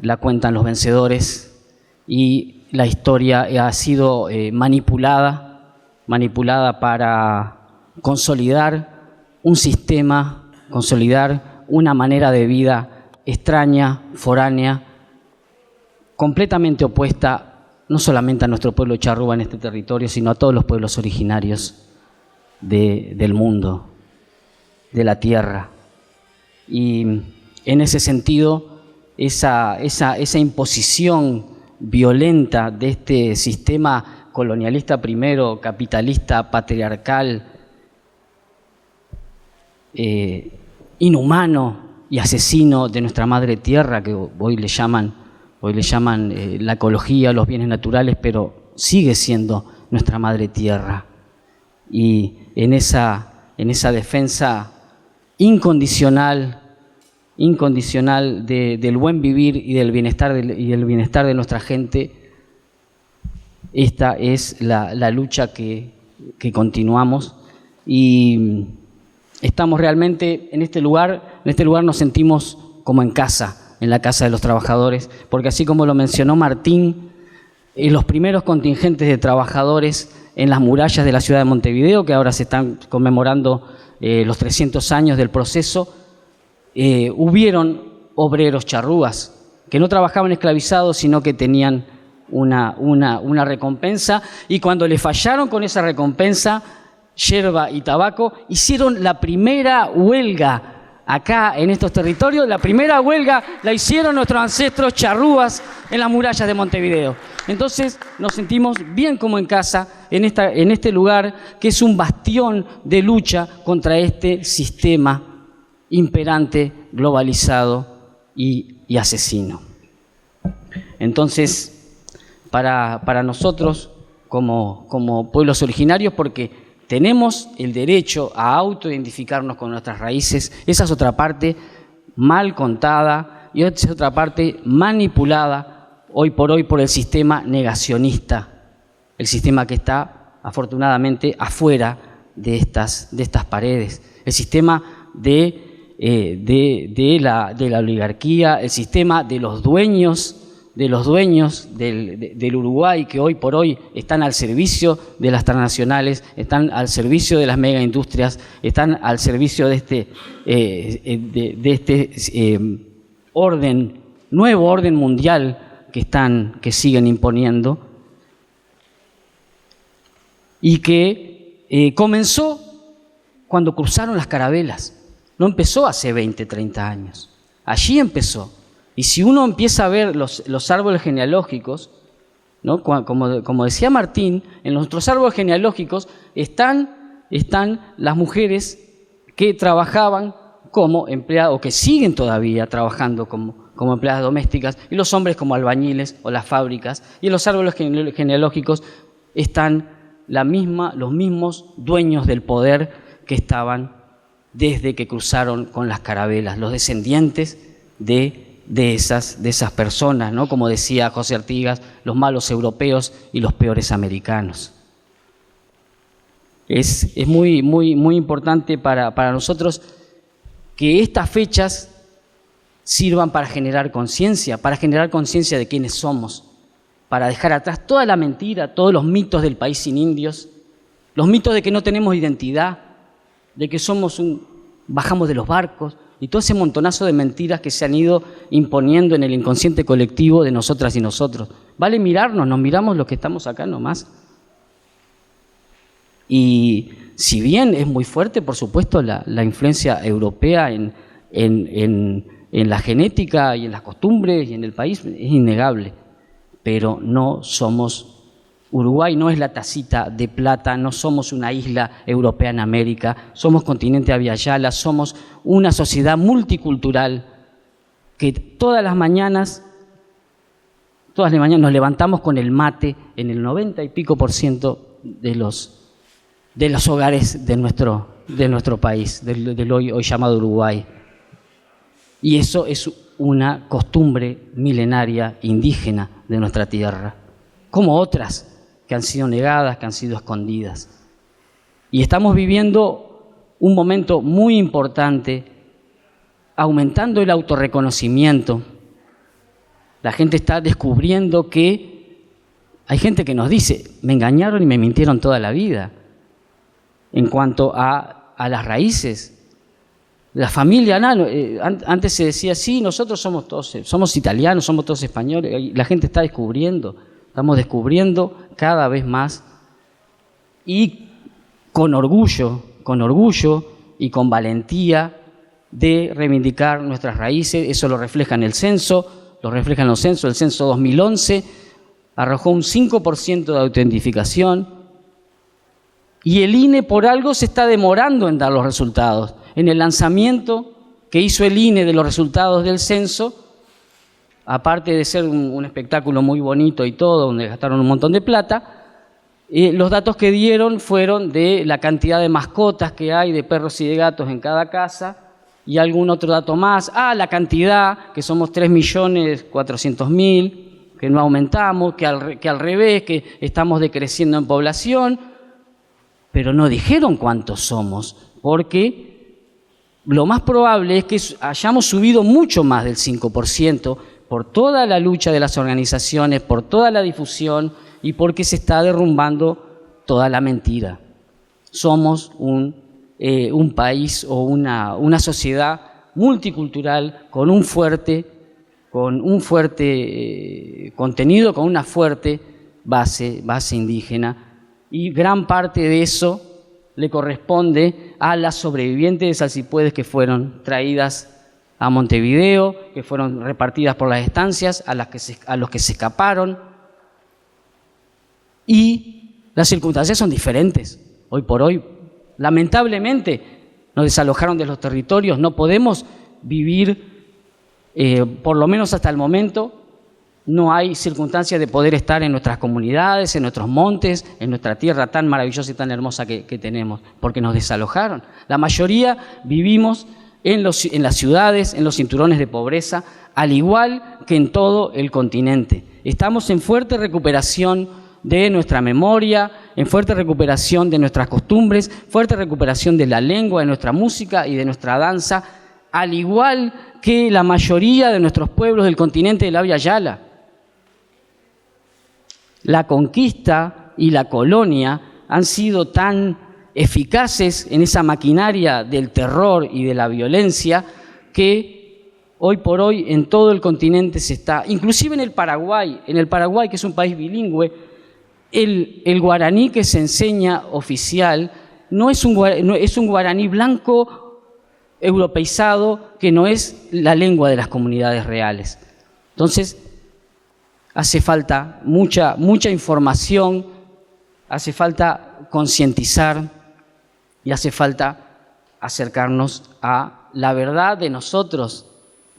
Speaker 1: la cuentan los vencedores, y la historia ha sido manipulada para consolidar un sistema, consolidar una manera de vida extraña, foránea, completamente opuesta no solamente a nuestro pueblo charrúa en este territorio, sino a todos los pueblos originarios del mundo, de la tierra. Y en ese sentido, esa imposición violenta de este sistema colonialista primero, capitalista, patriarcal, inhumano y asesino de nuestra madre tierra, que hoy le llaman la ecología, los bienes naturales, pero sigue siendo nuestra madre tierra. Y en esa defensa incondicional del buen vivir y del bienestar de nuestra gente, esta es la lucha que continuamos, y estamos realmente en este lugar nos sentimos como en casa, en la Casa de los Trabajadores, porque así como lo mencionó Martín, los primeros contingentes de trabajadores en las murallas de la ciudad de Montevideo, que ahora se están conmemorando los 300 años del proceso, hubieron obreros charrúas que no trabajaban esclavizados, sino que tenían una recompensa, y cuando le fallaron con esa recompensa, yerba y tabaco, hicieron la primera huelga acá en estos territorios. La primera huelga la hicieron nuestros ancestros charrúas en las murallas de Montevideo. Entonces nos sentimos bien como en casa en este lugar, que es un bastión de lucha contra este sistema imperante, globalizado y asesino. Entonces, para nosotros como pueblos originarios, porque tenemos el derecho a autoidentificarnos con nuestras raíces, esa es otra parte mal contada y esa es otra parte manipulada hoy por hoy por el sistema negacionista, el sistema que está afortunadamente afuera de estas paredes, el sistema de la oligarquía, el sistema de los dueños del Uruguay, que hoy por hoy están al servicio de las transnacionales, están al servicio de las megaindustrias, están al servicio de este nuevo orden mundial que siguen imponiendo, y que comenzó cuando cruzaron las carabelas. No empezó hace 20, 30 años. Allí empezó. Y si uno empieza a ver los árboles genealógicos, ¿no? Como decía Martín, en nuestros árboles genealógicos están las mujeres que trabajaban como empleadas, o que siguen todavía trabajando como empleadas domésticas, y los hombres como albañiles o las fábricas. Y en los árboles genealógicos están los mismos dueños del poder que estaban desde que cruzaron con las carabelas, los descendientes de esas personas, ¿no? Como decía José Artigas, los malos europeos y los peores americanos. Es muy, muy, muy importante para nosotros que estas fechas sirvan para generar conciencia de quiénes somos, para dejar atrás toda la mentira, todos los mitos del país sin indios, los mitos de que no tenemos identidad, de que bajamos de los barcos, y todo ese montonazo de mentiras que se han ido imponiendo en el inconsciente colectivo de nosotras y nosotros. Vale nos miramos los que estamos acá nomás. Y si bien es muy fuerte, por supuesto, la influencia europea en la genética y en las costumbres y en el país, es innegable, pero no somos... Uruguay no es la tacita de plata, no somos una isla europea en América, somos continente Aviala, somos una sociedad multicultural que todas las mañanas nos levantamos con el mate en el 90 y pico % de los hogares de nuestro país, del hoy llamado Uruguay. Y eso es una costumbre milenaria indígena de nuestra tierra, como otras que han sido negadas, que han sido escondidas. Y estamos viviendo un momento muy importante, aumentando el autorreconocimiento. La gente está descubriendo que hay gente que nos dice, me engañaron y me mintieron toda la vida. En cuanto a las raíces La familia, antes se decía, sí, nosotros somos italianos, somos todos españoles, y la gente está estamos descubriendo cada vez más, y con orgullo y con valentía de reivindicar nuestras raíces. Eso lo refleja en el censo, el censo 2011 arrojó un 5% de autoidentificación, y el INE por algo se está demorando en dar los resultados. En el lanzamiento que hizo el INE de los resultados del censo, aparte de ser un espectáculo muy bonito y todo, donde gastaron un montón de plata, los datos que dieron fueron de la cantidad de mascotas que hay, de perros y de gatos en cada casa, y algún otro dato más. La cantidad, que somos 3.400.000, que no aumentamos, que al revés, que estamos decreciendo en población, pero no dijeron cuántos somos, porque lo más probable es que hayamos subido mucho más del 5% por toda la lucha de las organizaciones, por toda la difusión y porque se está derrumbando toda la mentira. Somos un país o una sociedad multicultural con un fuerte contenido, con una fuerte base indígena, y gran parte de eso le corresponde a las sobrevivientes de Salsipuedes que fueron traídas a Montevideo, que fueron repartidas por las estancias, a los que se escaparon. Y las circunstancias son diferentes. Hoy por hoy, lamentablemente, nos desalojaron de los territorios, no podemos vivir, por lo menos hasta el momento, no hay circunstancias de poder estar en nuestras comunidades, en nuestros montes, en nuestra tierra tan maravillosa y tan hermosa que tenemos, porque nos desalojaron. La mayoría vivimos en las ciudades, en los cinturones de pobreza, al igual que en todo el continente. Estamos en fuerte recuperación de nuestra memoria, en fuerte recuperación de nuestras costumbres, fuerte recuperación de la lengua, de nuestra música y de nuestra danza, al igual que la mayoría de nuestros pueblos del continente de la Via Yala. La conquista y la colonia han sido tan eficaces en esa maquinaria del terror y de la violencia que hoy por hoy en todo el continente se está, inclusive en el Paraguay, que es un país bilingüe, el guaraní que se enseña oficial es un guaraní blanco europeizado que no es la lengua de las comunidades reales. Entonces, hace falta mucha información, hace falta concientizar y hace falta acercarnos a la verdad de nosotros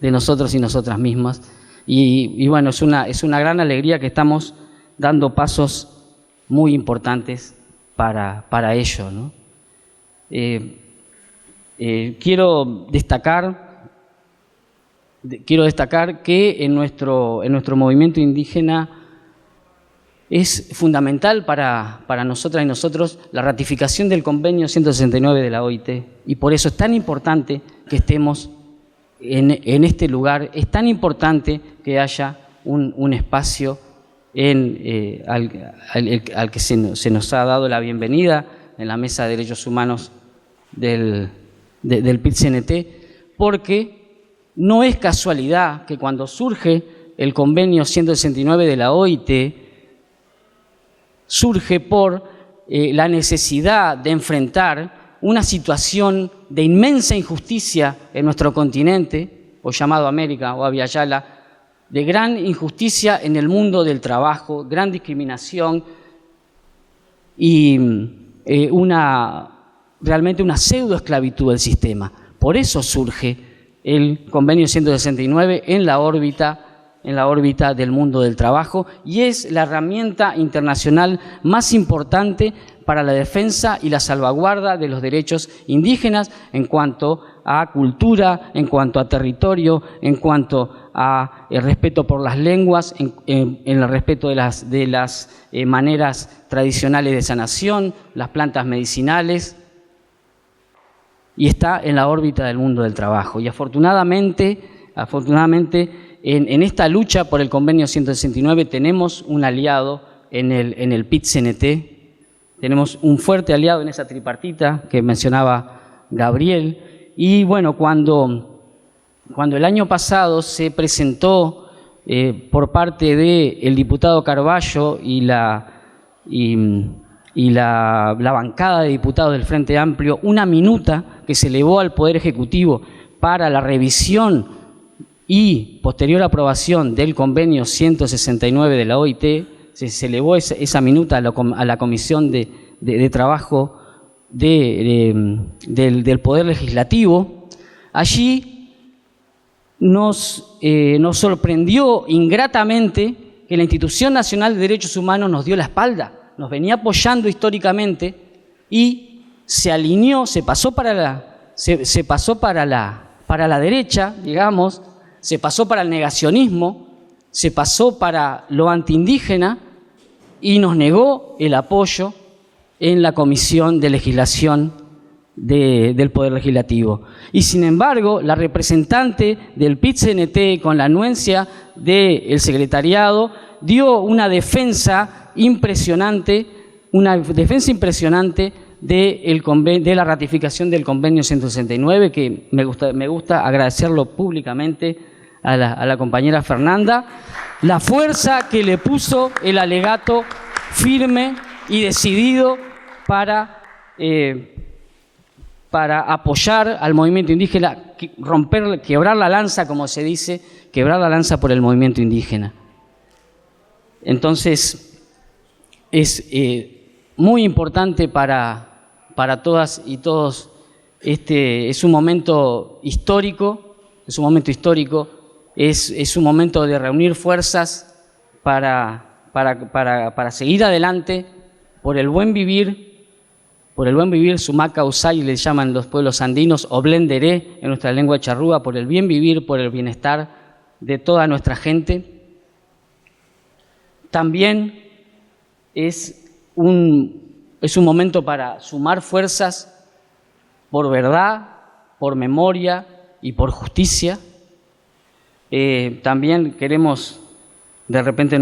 Speaker 1: y nosotras mismas. Y bueno, es una gran alegría que estamos dando pasos muy importantes para ello, ¿no? Quiero destacar que en nuestro movimiento indígena es fundamental para nosotras y nosotros la ratificación del convenio 169 de la OIT, y por eso es tan importante que estemos en este lugar, es tan importante que haya un espacio al que se nos ha dado la bienvenida en la Mesa de Derechos Humanos del PIT-CNT, porque no es casualidad que cuando surge el convenio 169 de la OIT, surge por la necesidad de enfrentar una situación de inmensa injusticia en nuestro continente, o llamado América o Via Yala, de gran injusticia en el mundo del trabajo, gran discriminación y realmente una pseudoesclavitud del sistema. Por eso surge el convenio 169 en la órbita del mundo del trabajo, y es la herramienta internacional más importante para la defensa y la salvaguarda de los derechos indígenas en cuanto a cultura, en cuanto a territorio, en cuanto a el respeto por las lenguas, en el respeto de las maneras tradicionales de sanación, las plantas medicinales, y está en la órbita del mundo del trabajo. Y afortunadamente en esta lucha por el convenio 169 tenemos un aliado en el PIT-CNT, tenemos un fuerte aliado en esa tripartita que mencionaba Gabriel, Y bueno, cuando el año pasado se presentó por parte del diputado Carballo y la bancada de diputados del Frente Amplio una minuta que se elevó al Poder Ejecutivo para la revisión y posterior aprobación del convenio 169 de la OIT, se elevó esa minuta a la Comisión de Trabajo del Poder Legislativo. Allí nos sorprendió ingratamente que la Institución Nacional de Derechos Humanos nos dio la espalda, nos venía apoyando históricamente y se alineó, se pasó para la derecha, digamos, se pasó para el negacionismo, se pasó para lo antiindígena y nos negó el apoyo en la Comisión de Legislación del Poder Legislativo. Y sin embargo, la representante del PIT-CNT, con la anuencia del secretariado, dio una defensa impresionante de la ratificación del convenio 169, que me gusta agradecerlo públicamente a la compañera Fernanda, la fuerza que le puso el alegato firme y decidido para apoyar al movimiento indígena, quebrar la lanza, como se dice, quebrar la lanza por el movimiento indígena. Entonces, es muy importante para todas y todos, es un momento histórico, es un momento de reunir fuerzas para seguir adelante por el buen vivir, Sumaca Usay le llaman los pueblos andinos, o Blenderé en nuestra lengua charrúa, por el bien vivir, por el bienestar de toda nuestra gente. También es un momento para sumar fuerzas por verdad, por memoria y por justicia. También queremos de repente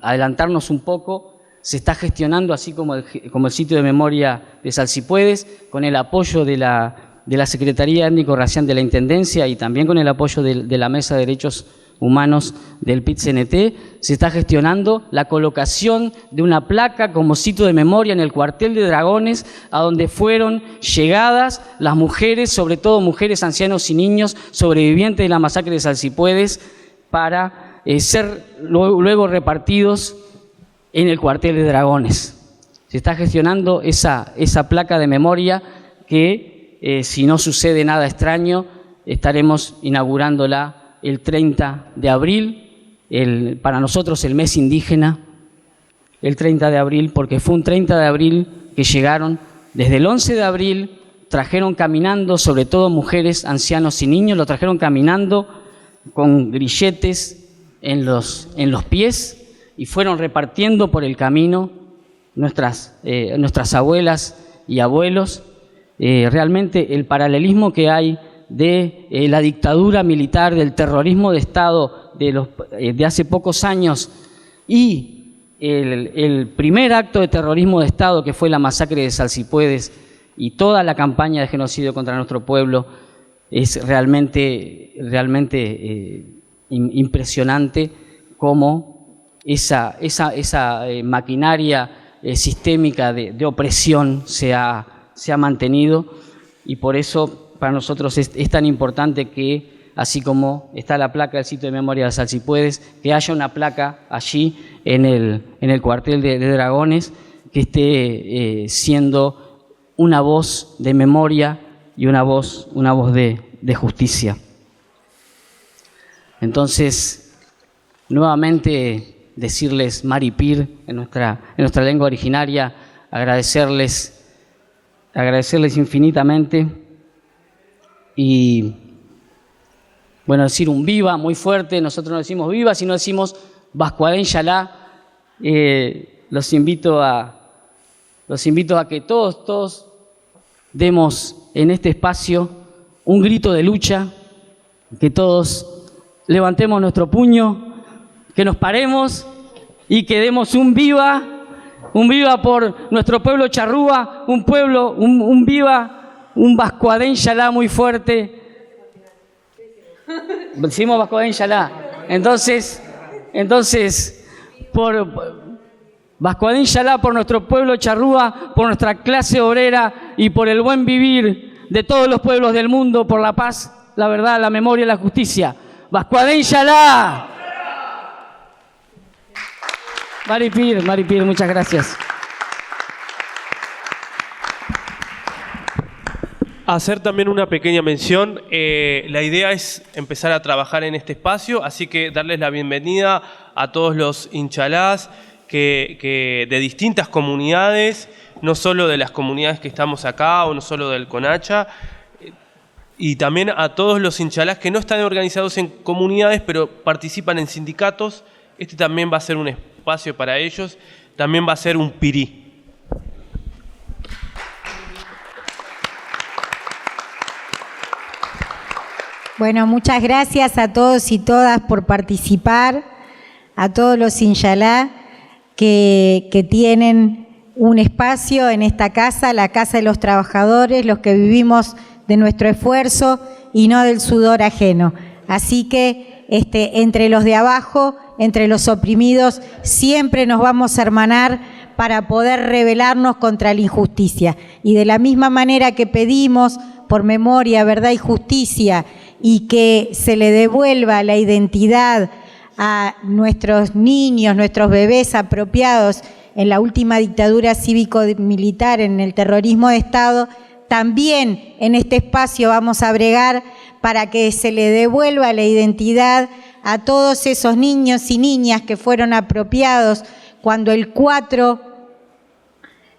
Speaker 1: adelantarnos un poco. Se está gestionando, así como el sitio de memoria de Salsipuedes, con el apoyo de la Secretaría Étnico-Racial de la Intendencia y también con el apoyo de la Mesa de Derechos Humanos del PIT-CNT, se está gestionando la colocación de una placa como sitio de memoria en el cuartel de Dragones, a donde fueron llegadas las mujeres, sobre todo mujeres, ancianos y niños sobrevivientes de la masacre de Salsipuedes, para ser luego repartidos en el cuartel de Dragones. Se está gestionando esa placa de memoria que, si no sucede nada extraño, estaremos inaugurándola el 30 de abril, para nosotros el mes indígena, el 30 de abril, porque fue un 30 de abril que llegaron, desde el 11 de abril, trajeron caminando, sobre todo mujeres, ancianos y niños, lo trajeron caminando con grilletes en los pies, y fueron repartiendo por el camino nuestras abuelas y abuelos. Realmente el paralelismo que hay de la dictadura militar, del terrorismo de Estado de hace pocos años y el primer acto de terrorismo de Estado, que fue la masacre de Salsipuedes, y toda la campaña de genocidio contra nuestro pueblo, es realmente impresionante cómo esa maquinaria sistémica de opresión se ha mantenido, y por eso para nosotros es tan importante que, así como está la placa del sitio de memoria de Salsipuedes, que haya una placa allí en el cuartel de Dragones que esté siendo una voz de memoria y una voz de justicia. Entonces, nuevamente decirles Maripir en nuestra lengua originaria, agradecerles infinitamente y, bueno, decir un viva muy fuerte. Nosotros no decimos viva, sino decimos Bascuadén Yalá. Los invito a que todos demos en este espacio un grito de lucha, que todos levantemos nuestro puño, que nos paremos y que demos un viva por nuestro pueblo charrúa, un viva un Bascuadén Yalá muy fuerte. Decimos Bascuadén Yalá. Entonces, por Bascuadén Yalá, por nuestro pueblo charrúa, por nuestra clase obrera y por el buen vivir de todos los pueblos del mundo, por la paz, la verdad, la memoria y la justicia. Bascuadén Yalá. Maripir, muchas gracias.
Speaker 2: Hacer también una pequeña mención. La idea es empezar a trabajar en este espacio, así que darles la bienvenida a todos los inchalás que de distintas comunidades, no solo de las comunidades que estamos acá o no solo del Conacha, y también a todos los inchalás que no están organizados en comunidades, pero participan en sindicatos. Este también va a ser un espacio para ellos, también va a ser un pirí.
Speaker 4: Bueno, muchas gracias a todos y todas por participar, a todos los inchalá que tienen un espacio en esta casa, la Casa de los Trabajadores, los que vivimos de nuestro esfuerzo y no del sudor ajeno. Así que entre los de abajo, entre los oprimidos, siempre nos vamos a hermanar para poder rebelarnos contra la injusticia. Y de la misma manera que pedimos por memoria, verdad y justicia, y que se le devuelva la identidad a nuestros niños, nuestros bebés apropiados en la última dictadura cívico-militar, en el terrorismo de Estado, también en este espacio vamos a bregar para que se le devuelva la identidad a todos esos niños y niñas que fueron apropiados cuando el 4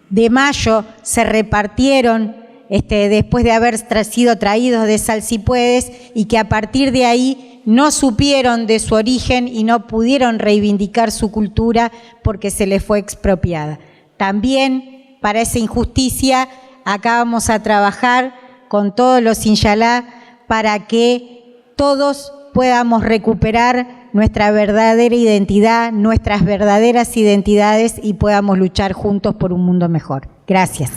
Speaker 4: de mayo se repartieron después de haber sido traídos de Salsipuedes, y que a partir de ahí no supieron de su origen y no pudieron reivindicar su cultura porque se les fue expropiada. También para esa injusticia acá vamos a trabajar con todos los inchalá para que todos podamos recuperar nuestra verdadera identidad, nuestras verdaderas identidades, y podamos luchar juntos por un mundo mejor. Gracias.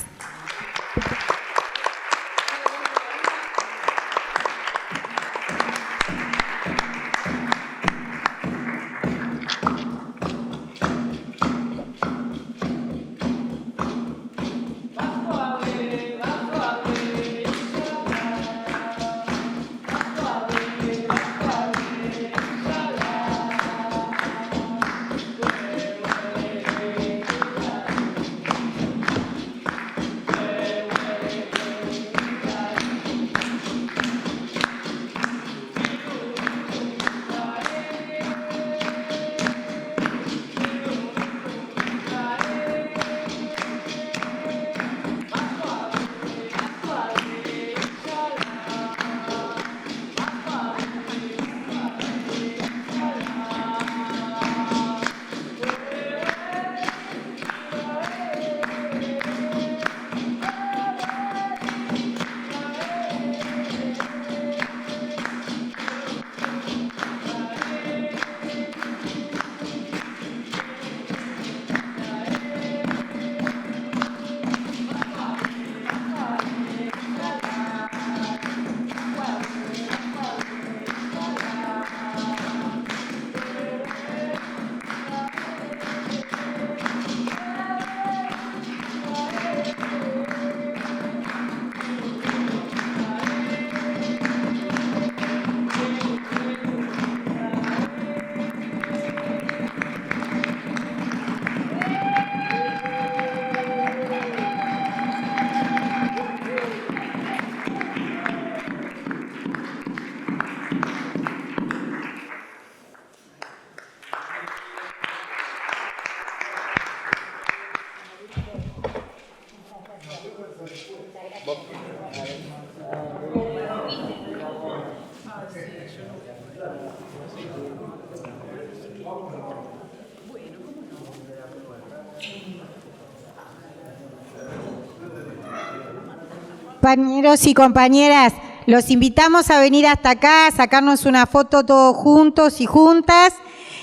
Speaker 4: Compañeros y compañeras, los invitamos a venir hasta acá, a sacarnos una foto todos juntos y juntas,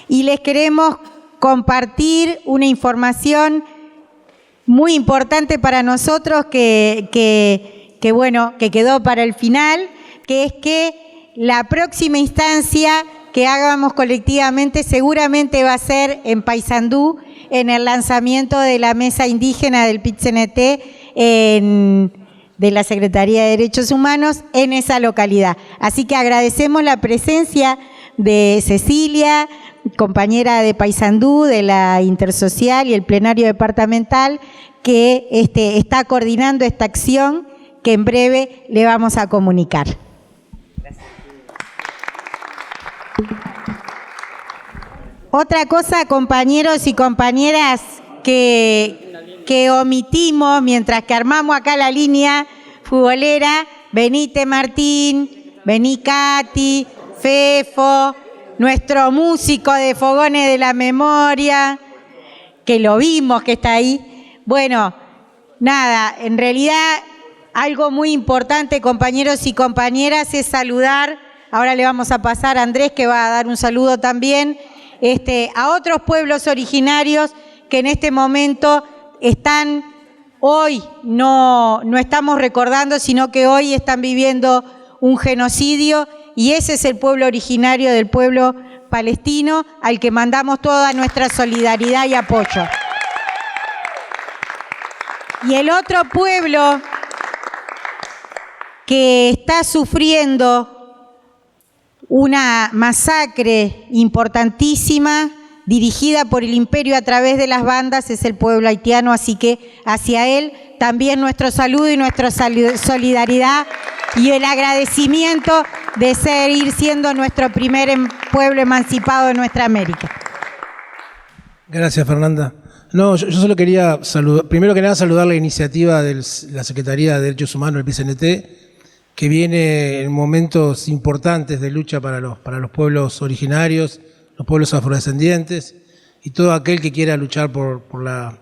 Speaker 4: y les queremos compartir una información muy importante para nosotros que bueno, que quedó para el final, que es que la próxima instancia que hagamos colectivamente seguramente va a ser en Paysandú, en el lanzamiento de la mesa indígena del PIT-CNT de la Secretaría de Derechos Humanos en esa localidad. Así que agradecemos la presencia de Cecilia, compañera de Paysandú, de la Intersocial y el plenario departamental, que está coordinando esta acción que en breve le vamos a comunicar. Otra cosa, compañeros y compañeras, que omitimos mientras que armamos acá la línea futbolera, venite Martín, vení Katy, Fefo, nuestro músico de Fogones de la Memoria, que lo vimos que está ahí. Bueno, nada, en realidad algo muy importante, compañeros y compañeras, es saludar, ahora le vamos a pasar a Andrés que va a dar un saludo también, a otros pueblos originarios que en este momento están, hoy no estamos recordando, sino que hoy están viviendo un genocidio, y ese es el pueblo originario del pueblo palestino, al que mandamos toda nuestra solidaridad y apoyo. Y el otro pueblo que está sufriendo una masacre importantísima dirigida por el imperio a través de las bandas es el pueblo haitiano, así que hacia él también nuestro saludo y nuestra solidaridad y el agradecimiento de seguir siendo nuestro primer pueblo emancipado de nuestra América.
Speaker 7: Gracias, Fernanda. No, yo solo quería saludar, primero que nada saludar la iniciativa de la Secretaría de Derechos Humanos del PIT-CNT, que viene en momentos importantes de lucha para los pueblos originarios, los pueblos afrodescendientes y todo aquel que quiera luchar por la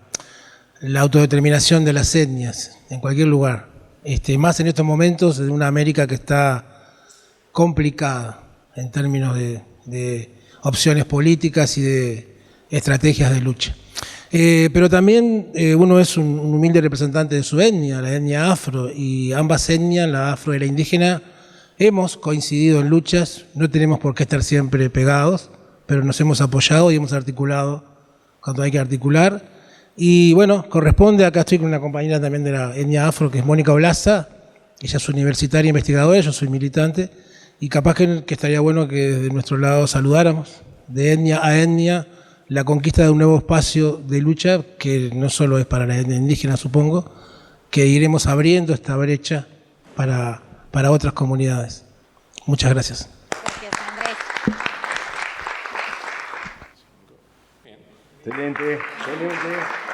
Speaker 7: autodeterminación de las etnias en cualquier lugar. Más en estos momentos de una América que está complicada en términos de opciones políticas y de estrategias de lucha. Pero también uno es un humilde representante de su etnia, la etnia afro, y ambas etnias, la afro y la indígena, hemos coincidido en luchas, no tenemos por qué estar siempre pegados, pero nos hemos apoyado y hemos articulado cuando hay que articular. Y bueno, corresponde, acá estoy con una compañera también de la etnia afro, que es Mónica Olaza, ella es universitaria investigadora, yo soy militante, y capaz que estaría bueno que desde nuestro lado saludáramos, de etnia a etnia, la conquista de un nuevo espacio de lucha, que no solo es para la etnia indígena, supongo, que iremos abriendo esta brecha para otras comunidades. Muchas gracias.
Speaker 4: Gracias, Andrés.
Speaker 8: Excelente, excelente.